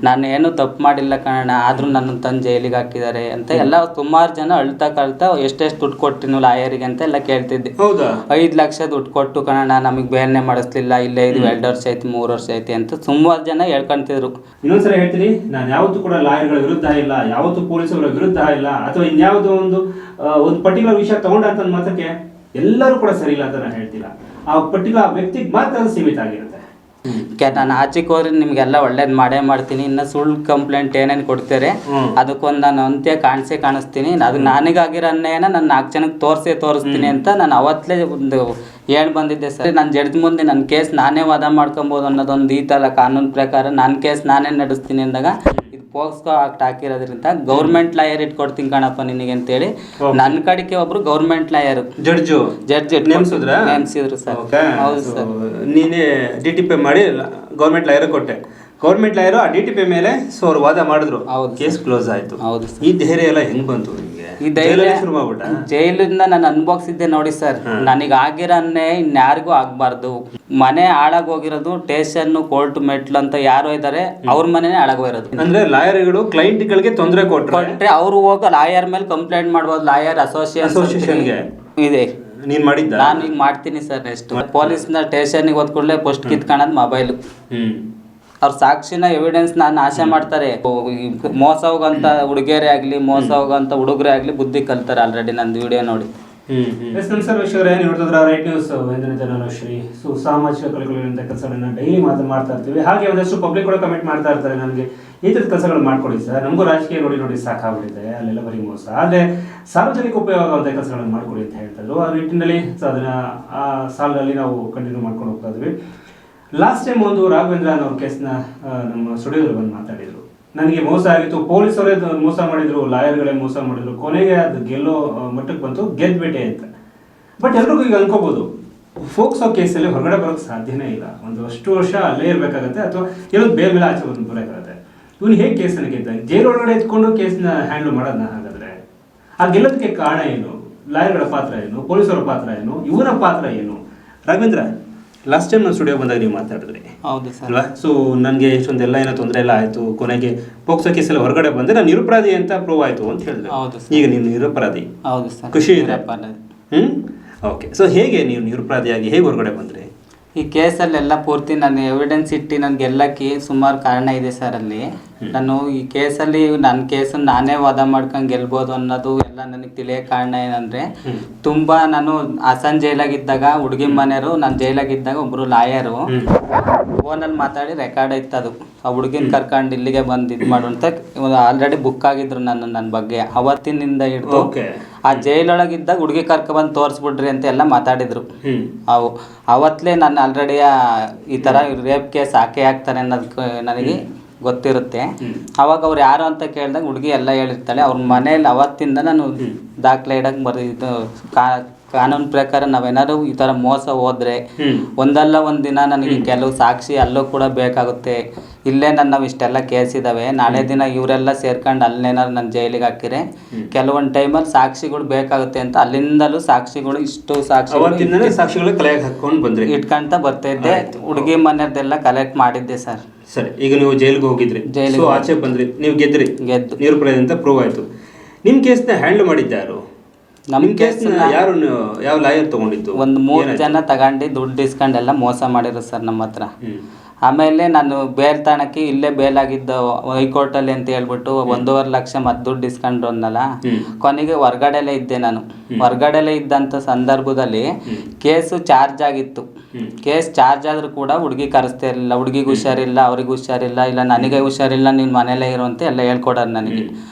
ನಾನು ಏನು ತಪ್ಪು ಮಾಡಿಲ್ಲ ಕಣಣ್ಣ, ಆದರೂ ನನ್ನ ತಂದು ಜೈಲಿಗೆ ಹಾಕಿದ್ದಾರೆ ಅಂತ ಎಲ್ಲ ಸುಮಾರು ಜನ ಅಳ್ತಾ ಎಷ್ಟೆಷ್ಟು ದುಡ್ಡು ಕೊಟ್ಟಿನ ಲಾಯರಿಗೆ ಅಂತ ಎಲ್ಲ ಕೇಳ್ತಿದ್ದೆ. ಹೌದಾ? 5 ಲಕ್ಷ ದುಡ್ಡು ಕೊಟ್ಟು ಕಣಣ್ಣ, ನಮಗೆ ಬೇಲ್ನೆ ಮಾಡಿಸ್ಲಿಲ್ಲ, ಇಲ್ಲೇ ಇದು 2 ವರ್ಷ ಐತಿ 3 ವರ್ಷ ಐತಿ ಅಂತ ಸುಮಾರು ಜನ ಹೇಳ್ಕೊಂತಿದ್ರು. ಇನ್ನೊಂದ್ಸಲ ಹೇಳ್ತೀನಿ, ನಾನು ಯಾವತ್ತೂ ಕೂಡ ಲಾಯರ್ಗಳ ವಿರುದ್ಧ ಇಲ್ಲ, ಯಾವತ್ತೂ ಪೊಲೀಸರ ವಿರುದ್ಧ ಇಲ್ಲ, ಅಥವಾ ಇನ್ಯಾವುದೋ ಒಂದು ಪರ್ಟಿಕ್ಯುಲರ್ ವಿಷಯ ತಗೊಂಡಂತ ಮಾತ್ರಕ್ಕೆ ಎಲ್ಲರೂ ಕೂಡ ಸರಿ ಇಲ್ಲ ಅಂತ ನಾನು ಹೇಳ್ತಿಲ್ಲ. ಆ ಪರ್ಟಿಕ್ಯುಲರ್ ವ್ಯಕ್ತಿಗೆ ಮಾತ್ರ ಅದು ಸೀಮಿತ ಆಗಿರುತ್ತೆ. ನಾನು ಆಚೆಗೆ ಹೋದ್ರೆ ನಿಮ್ಗೆಲ್ಲ ಒಳ್ಳೇದು ಮಾಡೇ ಮಾಡ್ತೀನಿ, ಇನ್ನು ಸುಳ್ಳು ಕಂಪ್ಲೇಂಟ್ ಏನೇನು ಕೊಡ್ತಾರೆ ಅದಕ್ಕೊಂದು ನಾನು ಅಂತ್ಯ ಕಾಣಿಸ್ತೀನಿ. ಅದು ನನಗಾಗಿರೋ ಅನ್ಯಾಯನ ನಾನು 4 ಜನಕ್ಕೆ ತೋರಿಸ್ತೀನಿ ಅಂತ ನಾನು ಅವತ್ತಲೇ ಒಂದು ಬಂದಿದ್ದೆ ಸರ್. ನಾನು ಜಡ್ಜ್ ಮುಂದೆ ನನ್ನ ಕೇಸ್ ನಾನೇ ವಾದ ಮಾಡ್ಕೊಬೋದು ಅನ್ನೋದೊಂದು ಈತಲ್ಲ ಕಾನೂನು ಪ್ರಕಾರ. ನನ್ನ ಕೇಸ್ ನಾನೇ ನಡೆಸ್ತೀನಿ ಅಂದಾಗ ಇದು ಪೋಕ್ಸ್ಕೋ ಆಕ್ಟ್ ಹಾಕಿರೋದ್ರಿಂದ ಗೌರ್ಮೆಂಟ್ ಲಾಯರ್ ಇಟ್ಕೊಡ್ತೀನಿ ಕಣಪ್ಪ ನಿನಗೆ ಅಂತೇಳಿ ನನ್ನ ಕಡೆಗೆ ಒಬ್ರು ಗೌರ್ಮೆಂಟ್ ಲಾಯರ್ ಜಡ್ಜ್ ನೇಮಿಸಿದ್ರು ಸರ್. ಹೌದು ಸರ್. ನೀನೇ DTP ಮಾಡಿ ಗೌರ್ಮೆಂಟ್ ಲಾಯರ್ ಕೊಟ್ಟೆ. ಗೌರ್ಮೆಂಟ್ ಲಾಯರು ಆ DTP ಮೇಲೆ ಅವ್ರು ವಾದ ಮಾಡಿದ್ರು. ಕೇಸ್ ಕ್ಲೋಸ್ ಆಯ್ತು. ಹೌದು. ಈ ಧೈರ್ಯ ಎಲ್ಲ ಹೆಂಗ್ ಬಂತು ನಿಮಗೆ? ಈ ಧೈರ್ಯ ಜೈಲಿಂದ ನಾನು ಅನುಭವಿಸಿದ್ದೆ ನೋಡಿ ಸರ್. ನನಗೆ ಆಗಿರೋನ್ನೇ ಇನ್ಯಾರಿಗೂ ಆಗ್ಬಾರ್ದು. ಮನೆ ಹಾಳಾಗೋಗಿರೋದು ಸ್ಟೇಷನ್ ಕೋರ್ಟ್ ಮೆಟ್ಲು ಅಂತ ಯಾರು ಇದ್ದಾರೆ ಅವ್ರ ಮನೆನೇ ಹಾಳಾಗೋಗಿರೋದು. ಅಂದ್ರೆ ಲಾಯರ್ಗಳು ಕ್ಲೈಂಟ್ಗಳಿಗೆ ತೊಂದರೆ ಕೊಟ್ಟರೆ ಅವ್ರು ಹೋಗೋ ಲಾಯರ್ ಮೇಲೆ ಕಂಪ್ಲೇಂಟ್ ಮಾಡ್ಬೋದು. ಲಾಯರ್ ಅಸೋಸಿಯೇಷನ್ಗೆ ಇದೆ. ನೀನ್ ಮಾಡಿದ್ದ? ನಾನು ಈಗ ಮಾಡ್ತೀನಿ ಸರ್. ನೆಕ್ಸ್ಟ್ ಪೊಲೀಸ್ನ ಸ್ಟೇಷನ್ಗೆ ಹೋದ್ ಕೂಡಲೇ ಫಸ್ಟ್ ಕಿತ್ಕೊಳ್ಳೋದು ಮೊಬೈಲು. ಅವ್ರ ಸಾಕ್ಷಿನ ಎವಿಡೆನ್ಸ್ ನಾಶ ಮಾಡ್ತಾರೆ. ಮೋಸ ಹೋಗೋಂಥ ಹುಡುಗಿಯರೇ ಆಗಲಿ ಮೋಸ ಹೋಗೋಂಥ ಹುಡುಗರೇ ಆಗಲಿ ಬುದ್ಧಿ ಕಲ್ತಾರೆ ಆಲ್ರೆಡಿ ನಂದು ವಿಡಿಯೋ ನೋಡಿ. ನಮಸ್ಕಾರ ವೀಕ್ಷಕರೇ, ನೀವು ನೋಡ್ತಿದ್ರ ರೈಟ್ ನ್ಯೂಸ್ ವೇಂದ್ರ ಜನಶ್ರೀ. ಸಾಮಾಜಿಕ ಕಲೆಗಳಿಂದ ಕೆಲಸಗಳನ್ನ ಡೈಲಿ ಮಾಡ್ತಾ ಇರ್ತೀವಿ. ಹಾಗೆ ಒಂದಷ್ಟು ಪಬ್ಲಿಕ್ ಕೂಡ ಕಮೆಂಟ್ ಮಾಡ್ತಾ ಇರ್ತಾರೆ, ನನಗೆ ಈ ಥರದ ಕೆಲಸಗಳು ಮಾಡ್ಕೊಡಿ ಸರ್, ನಮಗೂ ರಾಜಕೀಯ ನೋಡಿ ಸಾಕಾಗ್ಬಿಟ್ಟಿದೆ, ಅಲ್ಲೆಲ್ಲ ಬರೀ ಮೋಸ, ಆದರೆ ಸಾರ್ವಜನಿಕ ಉಪಯೋಗ ಆಗುವಂಥ ಕೆಲಸಗಳನ್ನು ಮಾಡ್ಕೊಡಿ ಅಂತ ಹೇಳ್ತಾಯಿದ್ರು. ಆ ನಿಟ್ಟಿನಲ್ಲಿ ಅದನ್ನು ಆ ಸಾಲಿನಲ್ಲಿ ನಾವು ಕಂಟಿನ್ಯೂ ಮಾಡ್ಕೊಂಡು ಹೋಗ್ತಾ ಇದ್ವಿ. ಲಾಸ್ಟ್ ಟೈಮ್ ಒಂದು ರಾಘವೇಂದ್ರ ಅನ್ನೋ ಕೇಸ್ನ ನಮ್ಮ ಸ್ಟುಡಿಯೋದಲ್ಲಿ ಬಂದು ಮಾತಾಡಿದರು. ನನಗೆ ಮೋಸ ಆಗಿತ್ತು, ಪೊಲೀಸರೇ ಮೋಸ ಮಾಡಿದ್ರು, ಲಾಯರ್ಗಳೇ ಮೋಸ ಮಾಡಿದ್ರು, ಕೊನೆಗೆ ಅದು ಗೆಲ್ಲೋ ಮಟ್ಟಕ್ಕೆ ಬಂತು, ಗೆದ್ಬಿಟ್ಟೆ ಅಂತ. ಬಟ್ ಎಲ್ರಿಗೂ ಈಗ ಅನ್ಕೋಬೋದು, ಫೋಕ್ಸೋ ಕೇಸಲ್ಲಿ ಹೊರಗಡೆ ಬರೋಕ್ಕೆ ಸಾಧ್ಯನೇ ಇಲ್ಲ, ಅಷ್ಟು ವರ್ಷ ಅಲ್ಲೇ ಇರಬೇಕಾಗತ್ತೆ, ಅಥವಾ ಎಲ್ಲೊಂದು ಬೇರೆ ಮೇಲೆ ಆಚೆ ಬಂದು ಬರೋಕ್ಕಾಗತ್ತೆ. ಇವನು ಹೇಗೆ ಕೇಸನ್ನು ಗೆದ್ದ? ಜೈಲೊಳಗಡೆ ಎತ್ಕೊಂಡು ಕೇಸನ್ನ ಹ್ಯಾಂಡಲ್ ಮಾಡೋದನ್ನ ಹಾಗಾದ್ರೆ ಆ ಗೆಲ್ಲೋದಕ್ಕೆ ಕಾರಣ ಏನು? ಲಾಯರ್ಗಳ ಪಾತ್ರ ಏನು? ಪೊಲೀಸರ ಪಾತ್ರ ಏನು? ಇವನ ಪಾತ್ರ ಏನು? ರಾಘವೇಂದ್ರ, ಲಾಸ್ಟ್ ಟೈಮ್ ನಾನು ಸ್ಟುಡಿಯೋ ಬಂದಾಗ ನೀವು ಮಾತಾಡಿದ್ರಿ ಅಲ್ವಾ? ಸೊ ನನಗೆ ಇಷ್ಟೊಂದೆಲ್ಲ ಏನೋ ತೊಂದರೆ ಎಲ್ಲ ಆಯಿತು, ಕೊನೆಗೆ ಪೋಕ್ಸೋ ಕೇಸಲ್ಲಿ ಹೊರಗಡೆ ಬಂದರೆ ನಾನು ನಿರಪರಾಧಿ ಅಂತ ಪ್ರೂವ್ ಆಯಿತು ಅಂತ ಹೇಳಿದ್ರೆ, ಈಗ ನೀವು ನಿರಪರಾಧಿ, ಖುಷಿ ಇದೆ? ಓಕೆ. ಸೊ ಹೇಗೆ ನೀವು ನಿರಪರಾಧಿಯಾಗಿ ಹೇಗೆ ಹೊರಗಡೆ ಬಂದ್ರಿ? ಈ ಕೇಸಲ್ಲೆಲ್ಲ ಪೂರ್ತಿ ನಾನು ಎವಿಡೆನ್ಸ್ ಇಟ್ಟು ನಾನು ಗೆಲ್ಲಕ್ಕೆ ಸುಮಾರು ಕಾರಣ ಇದೆ ಸರ್. ಅಲ್ಲಿ ನಾನು ಈ ಕೇಸಲ್ಲಿ ನನ್ನ ಕೇಸನ್ನು ನಾನೇ ವಾದ ಮಾಡ್ಕೊಂಡು ಗೆಲ್ಬೋದು ಅನ್ನೋದು ಎಲ್ಲ ನನಗೆ ತಿಳಿಯೋ ಕಾರಣ ಏನಂದರೆ, ತುಂಬ ನಾನು ಹಾಸನ್ ಜೈಲಾಗಿದ್ದಾಗ ಹುಡುಗಿ ಮನೆಯವರು, ನಾನು ಜೈಲಾಗಿದ್ದಾಗ ಒಬ್ಬರು ಲಾಯರು ಫೋನಲ್ಲಿ ಮಾತಾಡಿ ರೆಕಾರ್ಡ್ ಐತೆ. ಅದು ಆ ಹುಡುಗಿನ ಕರ್ಕೊಂಡು ಇಲ್ಲಿಗೆ ಬಂದು ಇದು ಮಾಡು ಅಂತ ಆಲ್ರೆಡಿ ಬುಕ್ ಆಗಿದ್ರು ನನ್ನ ಬಗ್ಗೆ. ಅವತ್ತಿನಿಂದ ಹಿಡಿದು ಆ ಜೈಲೊಳಗಿದ್ದಾಗ ಹುಡುಗಿ ಕರ್ಕೊಬಂದು ತೋರಿಸ್ಬಿಡ್ರಿ ಅಂತ ಎಲ್ಲ ಮಾತಾಡಿದ್ರು. ಅವತ್ತಲೇ ನಾನು ಆಲ್ರೆಡಿ ಈ ಥರ ರೇಪ್ ಕೇಸ್ ಹಾಕ್ತಾರೆ ಅನ್ನೋದಕ್ಕೆ ನನಗೆ ಗೊತ್ತಿರುತ್ತೆ. ಅವಾಗ ಅವ್ರು ಯಾರು ಅಂತ ಕೇಳಿದಾಗ ಹುಡುಗಿ ಎಲ್ಲ ಹೇಳಿರ್ತಾಳೆ. ಅವ್ರ ಮನೇಲಿ ಅವತ್ತಿಂದ ನಾನು ದಾಖಲೆ ಇಡಕ್ಕೆ ಕಾನೂನು ಪ್ರಕಾರ ನಾವೇನಾದ್ರು ಈ ಥರ ಮೋಸ ಹೋದ್ರೆ ಒಂದಲ್ಲ ಒಂದಿನ ನನಗೆ ಕೆಲವು ಸಾಕ್ಷಿ ಅಲ್ಲೂ ಕೂಡ ಬೇಕಾಗುತ್ತೆ. ಇಲ್ಲೇ ನಾವು ಇಷ್ಟೆಲ್ಲ ಕೇಸ್ ಇದ್ದಾವೆ, ನಾಳೆ ದಿನ ಇವರೆಲ್ಲ ಸೇರ್ಕೊಂಡು ಅಲ್ಲೇನಾದ್ರು ನನ್ನ ಜೈಲಿಗೆ ಹಾಕಿರೆ ಕೆಲವೊಂದು ಟೈಮಲ್ಲಿ ಸಾಕ್ಷಿಗಳು ಬೇಕಾಗುತ್ತೆ ಅಂತ ಅಲ್ಲಿಂದಲೂ ಸಾಕ್ಷಿಗಳು ಇಷ್ಟು ಸಾಕ್ಷಿಗಳು ಕಲೆಕ್ಟ್ ಹಾಕೊಂಡು ಬಂದ್ರಿ, ಇಟ್ಕೊಂತ ಬರ್ತಿದ್ದೆ. ಹುಡುಗಿ ಮನೆಯದೆಲ್ಲ ಕಲೆಕ್ಟ್ ಮಾಡಿದ್ದೆ ಸರ್. ಸರಿ, ಈಗ ನೀವು ಜೈಲಿಗೆ ಹೋಗಿದ್ರಿ, ಜೈಲಿಗೆ ಆಚೆ ಬಂದ್ರಿ, ನೀವು ಗೆದ್ದು ನಿರಪರಾಧಿ ಅಂತ ಪ್ರೂವ್ ಆಯ್ತು. ನಿಮ್ಮ ಕೇಸ್ನ ಹ್ಯಾಂಡಲ್ ಮಾಡಿದ್ದೆ ಯಾರು? ನಮ್ಮ ಕೇಸ್ನ ಯಾರು, ಯಾವ ಲಾಯರ್ ತಗೊಂಡಿದ್ದು? ಒಂದು 3 ಜನ ತಗೊಂಡು ದುಡ್ಡು ಇಸ್ಕೊಂಡೆಲ್ಲ ಮೋಸ ಮಾಡಿದ್ರು ಸರ್ ನಮ್ಮ ಹತ್ರ. ಆಮೇಲೆ ನಾನು ಬೇಲ್ ತಾಣಕ್ಕೆ ಇಲ್ಲೇ ಬೇಲಾಗಿದ್ದು ಹೈಕೋರ್ಟಲ್ಲಿ ಅಂತ ಹೇಳ್ಬಿಟ್ಟು 1.5 ಲಕ್ಷ ಮತ್ತೆ ದುಡ್ಡು ಇಸ್ಕೊಂಡ್ರು ಅನ್ನಲ್ಲ. ಕೊನೆಗೆ ಹೊರ್ಗಡೆಲೇ ಇದ್ದೆ ನಾನು. ಹೊರ್ಗಡೆಲೇ ಇದ್ದಂಥ ಸಂದರ್ಭದಲ್ಲಿ ಕೇಸು ಚಾರ್ಜ್ ಆಗಿತ್ತು. ಕೇಸ್ ಚಾರ್ಜ್ ಆದರೂ ಕೂಡ ಹುಡುಗಿ ಕರೆಸ್ತಾ ಇರಲಿಲ್ಲ. ಹುಡುಗಿಗೆ ಹುಷಾರಿಲ್ಲ, ಅವ್ರಿಗೆ ಹುಷಾರಿಲ್ಲ, ಇಲ್ಲ ನನಗೆ ಹುಷಾರಿಲ್ಲ, ನೀನು ಮನೇಲೇ ಇರು ಅಂತ ಎಲ್ಲ ಹೇಳ್ಕೊಡೋರು ನನಗೆ.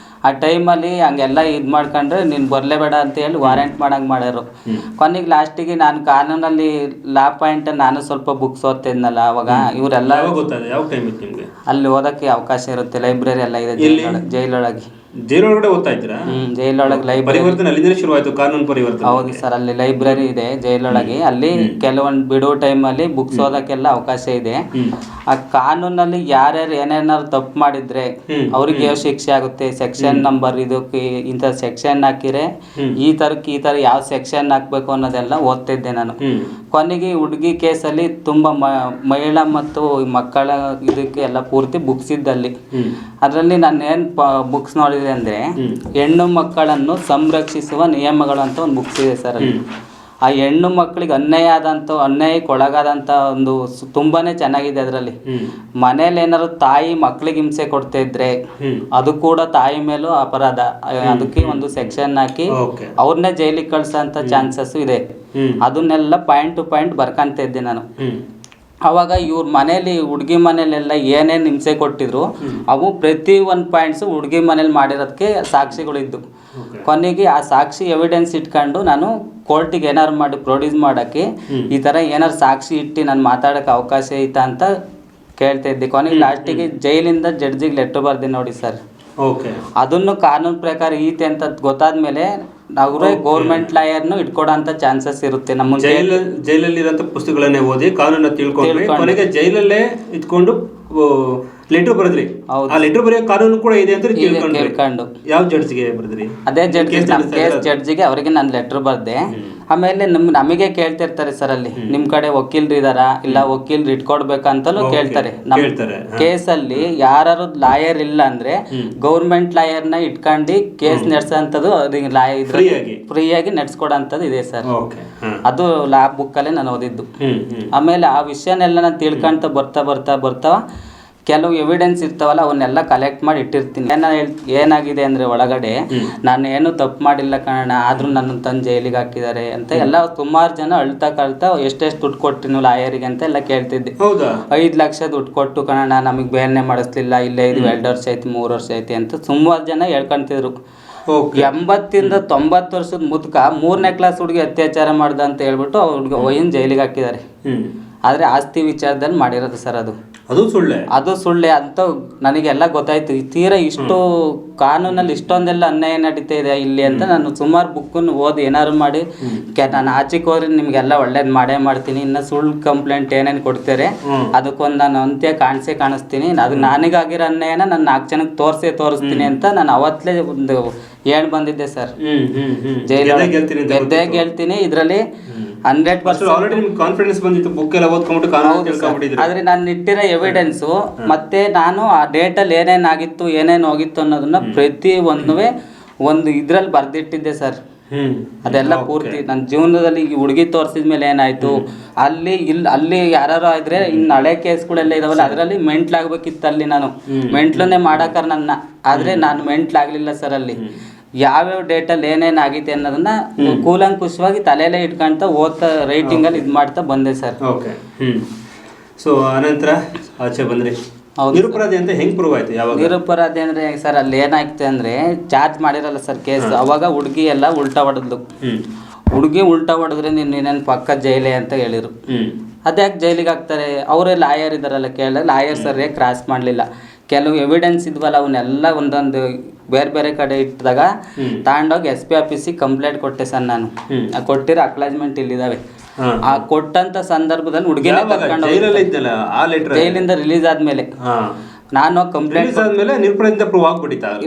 ಆ ಟೈಮಲ್ಲಿ ಹಂಗೆಲ್ಲ ಇದು ಮಾಡ್ಕೊಂಡ್ರೆ ನೀನು ಬರಲೇಬೇಡ ಅಂತ ಹೇಳಿ ವಾರೆಂಟ್ ಮಾಡಂಗೆ ಮಾಡ್ಯಾರು. ಕೊನೆಗೆ ಲಾಸ್ಟಿಗೆ ನಾನು ಕಾನೂನಲ್ಲಿ ಲಾ ಪಾಯಿಂಟ್ ನಾನು ಸ್ವಲ್ಪ ಬುಕ್ಸ್ ಓದ್ತಿದ್ನಲ್ಲ ಅವಾಗ, ಇವರೆಲ್ಲ ಯಾವ ಟೈಮ್ ಇತ್ತು ನಿಮಗೆ ಅಲ್ಲಿ ಓದೋಕ್ಕೆ ಅವಕಾಶ ಇರುತ್ತೆ, ಲೈಬ್ರರಿ ಎಲ್ಲ ಇದೆ ಜೈಲೊಳಗೆ. ಜೈಲೊಳಗಡೆ ಓದ್ತಾ ಇದ್ದೀರಾ? ಜೈಲೊಳಗೆ ಲೈಬ್ರರಿ ಪರಿವರ್ತನೆ ಅಲ್ಲಿಂದಲೇ ಶುರುವಾಯಿತು, ಕಾನೂನು ಪರಿವರ್ತನೆ. ಹೌದು ಸರ್, ಅಲ್ಲಿ ಲೈಬ್ರರಿ ಇದೆ ಜೈಲೊಳಗೆ. ಅಲ್ಲಿ ಕೆಲವೊಂದು ಬಿಡುವ ಟೈಮಲ್ಲಿ ಬುಕ್ಸ್ ಓದೋಕ್ಕೆಲ್ಲ ಅವಕಾಶ ಇದೆ. ಆ ಕಾನೂನಲ್ಲಿ ಯಾರ್ಯಾರು ಏನೇನಾದ್ರು ತಪ್ಪು ಮಾಡಿದ್ರೆ ಅವ್ರಿಗೆ ಯಾವ ಶಿಕ್ಷೆ ಆಗುತ್ತೆ, ಸೆಕ್ಷನ್ ನಂಬರ್, ಇದಕ್ಕೆ ಇಂಥ ಸೆಕ್ಷನ್ ಹಾಕಿರೆ ಈ ಥರ ಯಾವ ಸೆಕ್ಷನ್ ಹಾಕ್ಬೇಕು ಅನ್ನೋದೆಲ್ಲ ಓದ್ತಿದ್ದೆ ನಾನು. ಕೊನೆಗೆ ಹುಡುಗಿ ಕೇಸಲ್ಲಿ ತುಂಬ ಮಹಿಳಾ ಮತ್ತು ಮಕ್ಕಳ ಇದಕ್ಕೆ ಎಲ್ಲ ಪೂರ್ತಿ ಬುಕ್ಸ್ ಇದ್ದಲ್ಲಿ ಅದರಲ್ಲಿ ನಾನು ಏನು ಬುಕ್ಸ್ ನೋಡಿದೆ ಅಂದರೆ ಹೆಣ್ಣು ಮಕ್ಕಳನ್ನು ಸಂರಕ್ಷಿಸುವ ನಿಯಮಗಳು ಅಂತ ಒಂದು ಬುಕ್ಸ್ ಇದೆ ಸರ್. ಅಲ್ಲಿ ಆ ಹೆಣ್ಣು ಮಕ್ಕಳಿಗೆ ಅನ್ಯಾಯಕ್ಕೆ ಒಳಗಾದಂಥ ಒಂದು ತುಂಬಾ ಚೆನ್ನಾಗಿದೆ. ಅದರಲ್ಲಿ ಮನೇಲಿ ಏನಾದ್ರು ತಾಯಿ ಮಕ್ಕಳಿಗೆ ಹಿಂಸೆ ಕೊಡ್ತಾ ಇದ್ರೆ ಅದು ಕೂಡ ತಾಯಿ ಮೇಲೂ ಅಪರಾಧ, ಅದಕ್ಕೆ ಒಂದು ಸೆಕ್ಷನ್ ಹಾಕಿ ಅವ್ರನ್ನೇ ಜೈಲಿಗೆ ಕಳ್ಸೋಂಥ ಚಾನ್ಸಸ್ ಇದೆ. ಅದನ್ನೆಲ್ಲ ಪಾಯಿಂಟ್ ಟು ಪಾಯಿಂಟ್ ಬರ್ಕೊಂತ ಇದ್ದೆ ನಾನು. ಅವಾಗ ಇವ್ರ ಮನೇಲಿ ಹುಡುಗಿ ಮನೇಲೆಲ್ಲ ಏನೇನು ಹಿಂಸೆ ಕೊಟ್ಟಿದ್ರು ಅವು ಪ್ರತಿ ಒಂದು ಪಾಯಿಂಟ್ಸು ಹುಡುಗಿ ಮನೇಲಿ ಮಾಡಿರೋದಕ್ಕೆ ಸಾಕ್ಷಿಗಳಿದ್ದು. ಕೊನೆಗೆ ಆ ಸಾಕ್ಷಿ ಎವಿಡೆನ್ಸ್ ಇಟ್ಕೊಂಡು ನಾನು ಕೋರ್ಟಿಗೆ ಏನಾರು ಮಾಡಿ ಪ್ರೊಡ್ಯೂಸ್ ಮಾಡೋಕ್ಕೆ ಈ ಥರ ಏನಾರು ಸಾಕ್ಷಿ ಇಟ್ಟು ನಾನು ಮಾತಾಡೋಕ್ಕೆ ಅವಕಾಶ ಐತಾ ಅಂತ ಕೇಳ್ತಾ ಇದ್ದೆ. ಕೊನೆಗೆ ಲಾಸ್ಟಿಗೆ ಜೈಲಿಂದ ಜಡ್ಜಿಗೆ ಲೆಟ್ರ್ ಬರ್ದೆ ನೋಡಿ ಸರ್. ಅದನ್ನು ಕಾನೂನು ಪ್ರಕಾರ ಈತೆ ಅಂತ ಗೊತ್ತಾದ್ಮೇಲೆ ಅವರೇ ಗೌರ್ಮೆಂಟ್ ಲಾಯರ್ನು ಇಟ್ಕೊಡೋಂಥ ಚಾನ್ಸಸ್ ಇರುತ್ತೆ. ನಮ್ಮ ಜೈಲಲ್ಲಿರೋಂಥ ಪುಸ್ತಕಗಳನ್ನೇ ಓದಿ ಕಾನೂನ ತಿಳ್ಕೊಂಡು ಕೊನೆಗೆ ಜೈಲಲ್ಲೇ ಇಟ್ಕೊಂಡು ಲೆಟರ್ ಬರೆದ್ರಿ. ಆ ಲೆಟರ್ ಬರೆಯೋ ಕಾನೂನು ಕೂಡ ಇದೆ ಅಂತ ಕೇಳ್ಕೊಂಡು ಯಾವ ಜಡ್ಜ್ಗೆ ಬರೆದ್ರಿ? ಅದೇ ಜಡ್ಜಿಗೆ ಅವರಿಗೆ ನಾನು ಲೆಟರ್ ಬರ್ದೆ. ಆಮೇಲೆ ನಮಗೆ ಕೇಳ್ತಿರ್ತಾರೆ ಸರ್, ಅಲ್ಲಿ ನಿಮ್ಮ ಕಡೆ ವಕೀಲರು ಇದಾರಾ, ಇಲ್ಲ ವಕೀಲರು ಇಟ್ಕೊಡ್ಬೇಕಂತಲೂ ಕೇಳ್ತಾರೆ. ನಮ್ಮ ಕೇಸಲ್ಲಿ ಯಾರು ಲಾಯರ್ ಇಲ್ಲ ಅಂದ್ರೆ ಗೌರ್ಮೆಂಟ್ ಲಾಯರ್ನ ಇಟ್ಕೊಂಡು ಕೇಸ್ ನಡೆಸೋಂಥದ್ದು ಫ್ರೀಯಾಗಿ ನಡೆಸ್ಕೊಡೋಂಥದ್ದು ಇದೆ ಸರ್. ಅದು ಲಾ ಬುಕ್ಕಲ್ಲೇ ನಾನು ಓದಿದ್ದು. ಆಮೇಲೆ ಆ ವಿಷಯನೆಲ್ಲ ನಾನು ತಿಳ್ಕೊಂತ ಬರ್ತಾ ಕೆಲವು ಎವಿಡೆನ್ಸ್ ಇರ್ತಾವಲ್ಲ ಅವನ್ನೆಲ್ಲ ಕಲೆಕ್ಟ್ ಮಾಡಿ ಇಟ್ಟಿರ್ತೀನಿ. ಏನಾಗಿದೆ ಅಂದರೆ ಒಳಗಡೆ ನಾನು ಏನು ತಪ್ಪು ಮಾಡಿಲ್ಲ ಕಣ, ಆದರೂ ನನ್ನ ತಂದು ಜೈಲಿಗೆ ಹಾಕಿದ್ದಾರೆ ಅಂತ ಎಲ್ಲ ಸುಮಾರು ಜನ ಅಳ್ತಾ ಎಷ್ಟೆಷ್ಟು ದುಡ್ಡು ಕೊಟ್ಟಿನಿ ಲಾಯರಿಗೆ ಅಂತ ಎಲ್ಲ ಕೇಳ್ತಿದ್ದೆ. 5 ಲಕ್ಷ ದುಡ್ಡು ಕೊಟ್ಟು ಕಣ ನಮಗೆ ಬೇಲ್ನೇ ಮಾಡಿಸ್ಲಿಲ್ಲ, ಇಲ್ಲೇ ಇದು 2 ವರ್ಷ ಆಯ್ತು 3 ವರ್ಷ ಐತಿ ಅಂತ ಸುಮಾರು ಜನ ಹೇಳ್ಕೊಂತಿದ್ರು. 80 ಇಂದ 90 ವರ್ಷದ ಮುದುಕ 3ನೇ ಕ್ಲಾಸ್ ಹುಡುಗಿ ಅತ್ಯಾಚಾರ ಮಾಡ್ದ ಅಂತ ಹೇಳ್ಬಿಟ್ಟು ಅವ್ರಿಗೆ ಒಯ್ಯನ್ ಜೈಲಿಗೆ ಹಾಕಿದ್ದಾರೆ. ಆದರೆ ಆಸ್ತಿ ವಿಚಾರದಲ್ಲಿ ಮಾಡಿರೋದು ಸರ್ ಅದು ಸುಳ್ಳೆ ಅಂತ ನನಗೆಲ್ಲ ಗೊತ್ತಾಯ್ತು. ತೀರಾ ಇಷ್ಟು ಕಾನೂನಲ್ಲಿ ಇಷ್ಟೊಂದೆಲ್ಲ ಅನ್ಯಾಯ ನಡೀತಾ ಇದೆ ಇಲ್ಲಿ ಅಂತ ನಾನು ಸುಮಾರು ಬುಕ್ಕನ್ನು ಓದಿ ಏನಾದ್ರು ಮಾಡಿ ನಾನು ಆಚೆಗೆ ಹೋದ್ರೆ ನಿಮಗೆಲ್ಲ ಒಳ್ಳೇದು ಮಾಡೇ ಮಾಡ್ತೀನಿ. ಇನ್ನು ಸುಳ್ಳು ಕಂಪ್ಲೇಂಟ್ ಏನೇನು ಕೊಡ್ತಾರೆ ಅದಕ್ಕೊಂದು ನಾನು ಅಂತ್ಯ ಕಾಣಿಸ್ತೀನಿ. ಅದು ನನಗಾಗಿರೋ ಅನ್ಯಾಯನ ನಾನು 4 ಜನಕ್ಕೆ ತೋರಿಸ್ತೀನಿ ಅಂತ ನಾನು ಅವತ್ತಲೇ ಒಂದು ಬಂದಿದ್ದೆ ಸರ್. ಗೆದ್ದೇ ಗೆಲ್ತೀನಿ ಇದರಲ್ಲಿ 100% ಕಾನ್ಫಿಡೆನ್ಸ್ ಬಂದಿತ್ತು. ಬುಕ್ ಎಲ್ಲ ಓದ್ಕೊಂಡ್ಬಿಟ್ಟು ಆದ್ರೆ ನಾನು ಇಟ್ಟಿರೋ ಎವಿಡೆನ್ಸು ಮತ್ತೆ ನಾನು ಆ ಡೇಟಲ್ಲಿ ಏನೇನಾಗಿತ್ತು ಏನೇನು ಹೋಗಿತ್ತು ಅನ್ನೋದನ್ನ ಪ್ರತಿ ಒಂದು ಇದ್ರಲ್ಲಿ ಬರ್ದಿಟ್ಟಿದ್ದೆ ಸರ್. ಅದೆಲ್ಲ ಪೂರ್ತಿ ನನ್ನ ಜೀವನದಲ್ಲಿ ಈ ಹುಡುಗಿ ತೋರಿಸಿದ ಮೇಲೆ ಏನಾಯ್ತು, ಅಲ್ಲಿ ಯಾರು ಇದ್ರೆ ಇನ್ನು ಹಳೆ ಕೇಸ್ಗಳೆಲ್ಲ ಇದಾವಲ್ಲ ಅದರಲ್ಲಿ ಮೆಂಟ್ಲಾಗ್ಬೇಕಿತ್ತು. ಅಲ್ಲಿ ನಾನು ಮೆಂಟ್ಲನ್ನೇ ಮಾಡಾಕರ್ ನನ್ನ, ಆದ್ರೆ ನಾನು ಮೆಂಟ್ಲಾಗ್ಲಿಲ್ಲ ಸರ್. ಅಲ್ಲಿ ಯಾವ್ಯಾವ ಡೇಟಲ್ಲಿ ಏನೇನಾಗೈತೆ ಅನ್ನೋದನ್ನ ಕೂಲಂಕುಷವಾಗಿ ತಲೆಯಲ್ಲೇ ಇಟ್ಕೊಂತ ಓದ್ತಾ ರೈಟಿಂಗಲ್ಲಿ ಇದು ಮಾಡ್ತಾ ಬಂದೆ ಸರ್. ಸೊ ಅನಂತರ ಆಚೆ ಬಂದ್ರಿ. ನಿರಪರಾಧಿ ಅಂತ ಹೆಂಗ್ ಪ್ರೂವ್ ಆಯ್ತು? ಯಾವಾಗ ನಿರಪರಾಧಿ ಅಂದ್ರೆ ಸರ್ ಅಲ್ಲಿ ಏನಾಯ್ತು ಅಂದ್ರೆ ಚಾರ್ಜ್ ಮಾಡಿರಲ್ಲ ಸರ್ ಕೇಸ್. ಅವಾಗ ಹುಡುಗಿ ಎಲ್ಲ ಉಲ್ಟಾ ಹೊಡೆದ್ಲು. ಹುಡುಗಿ ಉಲ್ಟಾ ಹೊಡೆದ್ರೆ ನೀನೇನು ಪಕ್ಕ ಜೈಲೇ ಅಂತ ಹೇಳಿರು. ಅದ್ಯಾಕೆ ಜೈಲಿಗೆ ಹಾಕ್ತಾರೆ? ಅವರೇ ಲಾಯರ್ ಇದಾರಲ್ಲ, ಲಾಯರ್ ಸರಿಯಾಗಿ ಕ್ರಾಸ್ ಮಾಡಲಿಲ್ಲ. ಕೆಲವು ಎವಿಡೆನ್ಸ್ ಇದ್ವಲ್ಲ ಅವನ್ನೆಲ್ಲ ಒಂದೊಂದು ಬೇರೆ ಕಡೆ ಇಟ್ಟಿದಾಗ ತಗೊಂಡೋಗಿ SP ಆಫೀಸಿಗೆ ಕಂಪ್ಲೇಂಟ್ ಕೊಟ್ಟೆ ಸರ್ ನಾನು. ಕೊಟ್ಟಿರೋ ಅಕ್ಲಾಜ್ಮೆಂಟ್ ಇಲ್ಲಿದ್ದಾವೆ. ಆ ಕೊಟ್ಟಂತ ಸಂದರ್ಭದಲ್ಲಿ ಹುಡುಗಿನ ಕರ್ಕೊಂಡು ಜೈಲಿಂದ ರಿಲೀಸ್ ಆದ್ಮೇಲೆ ನಾನು ಕಂಪ್ಲೇಂಟ್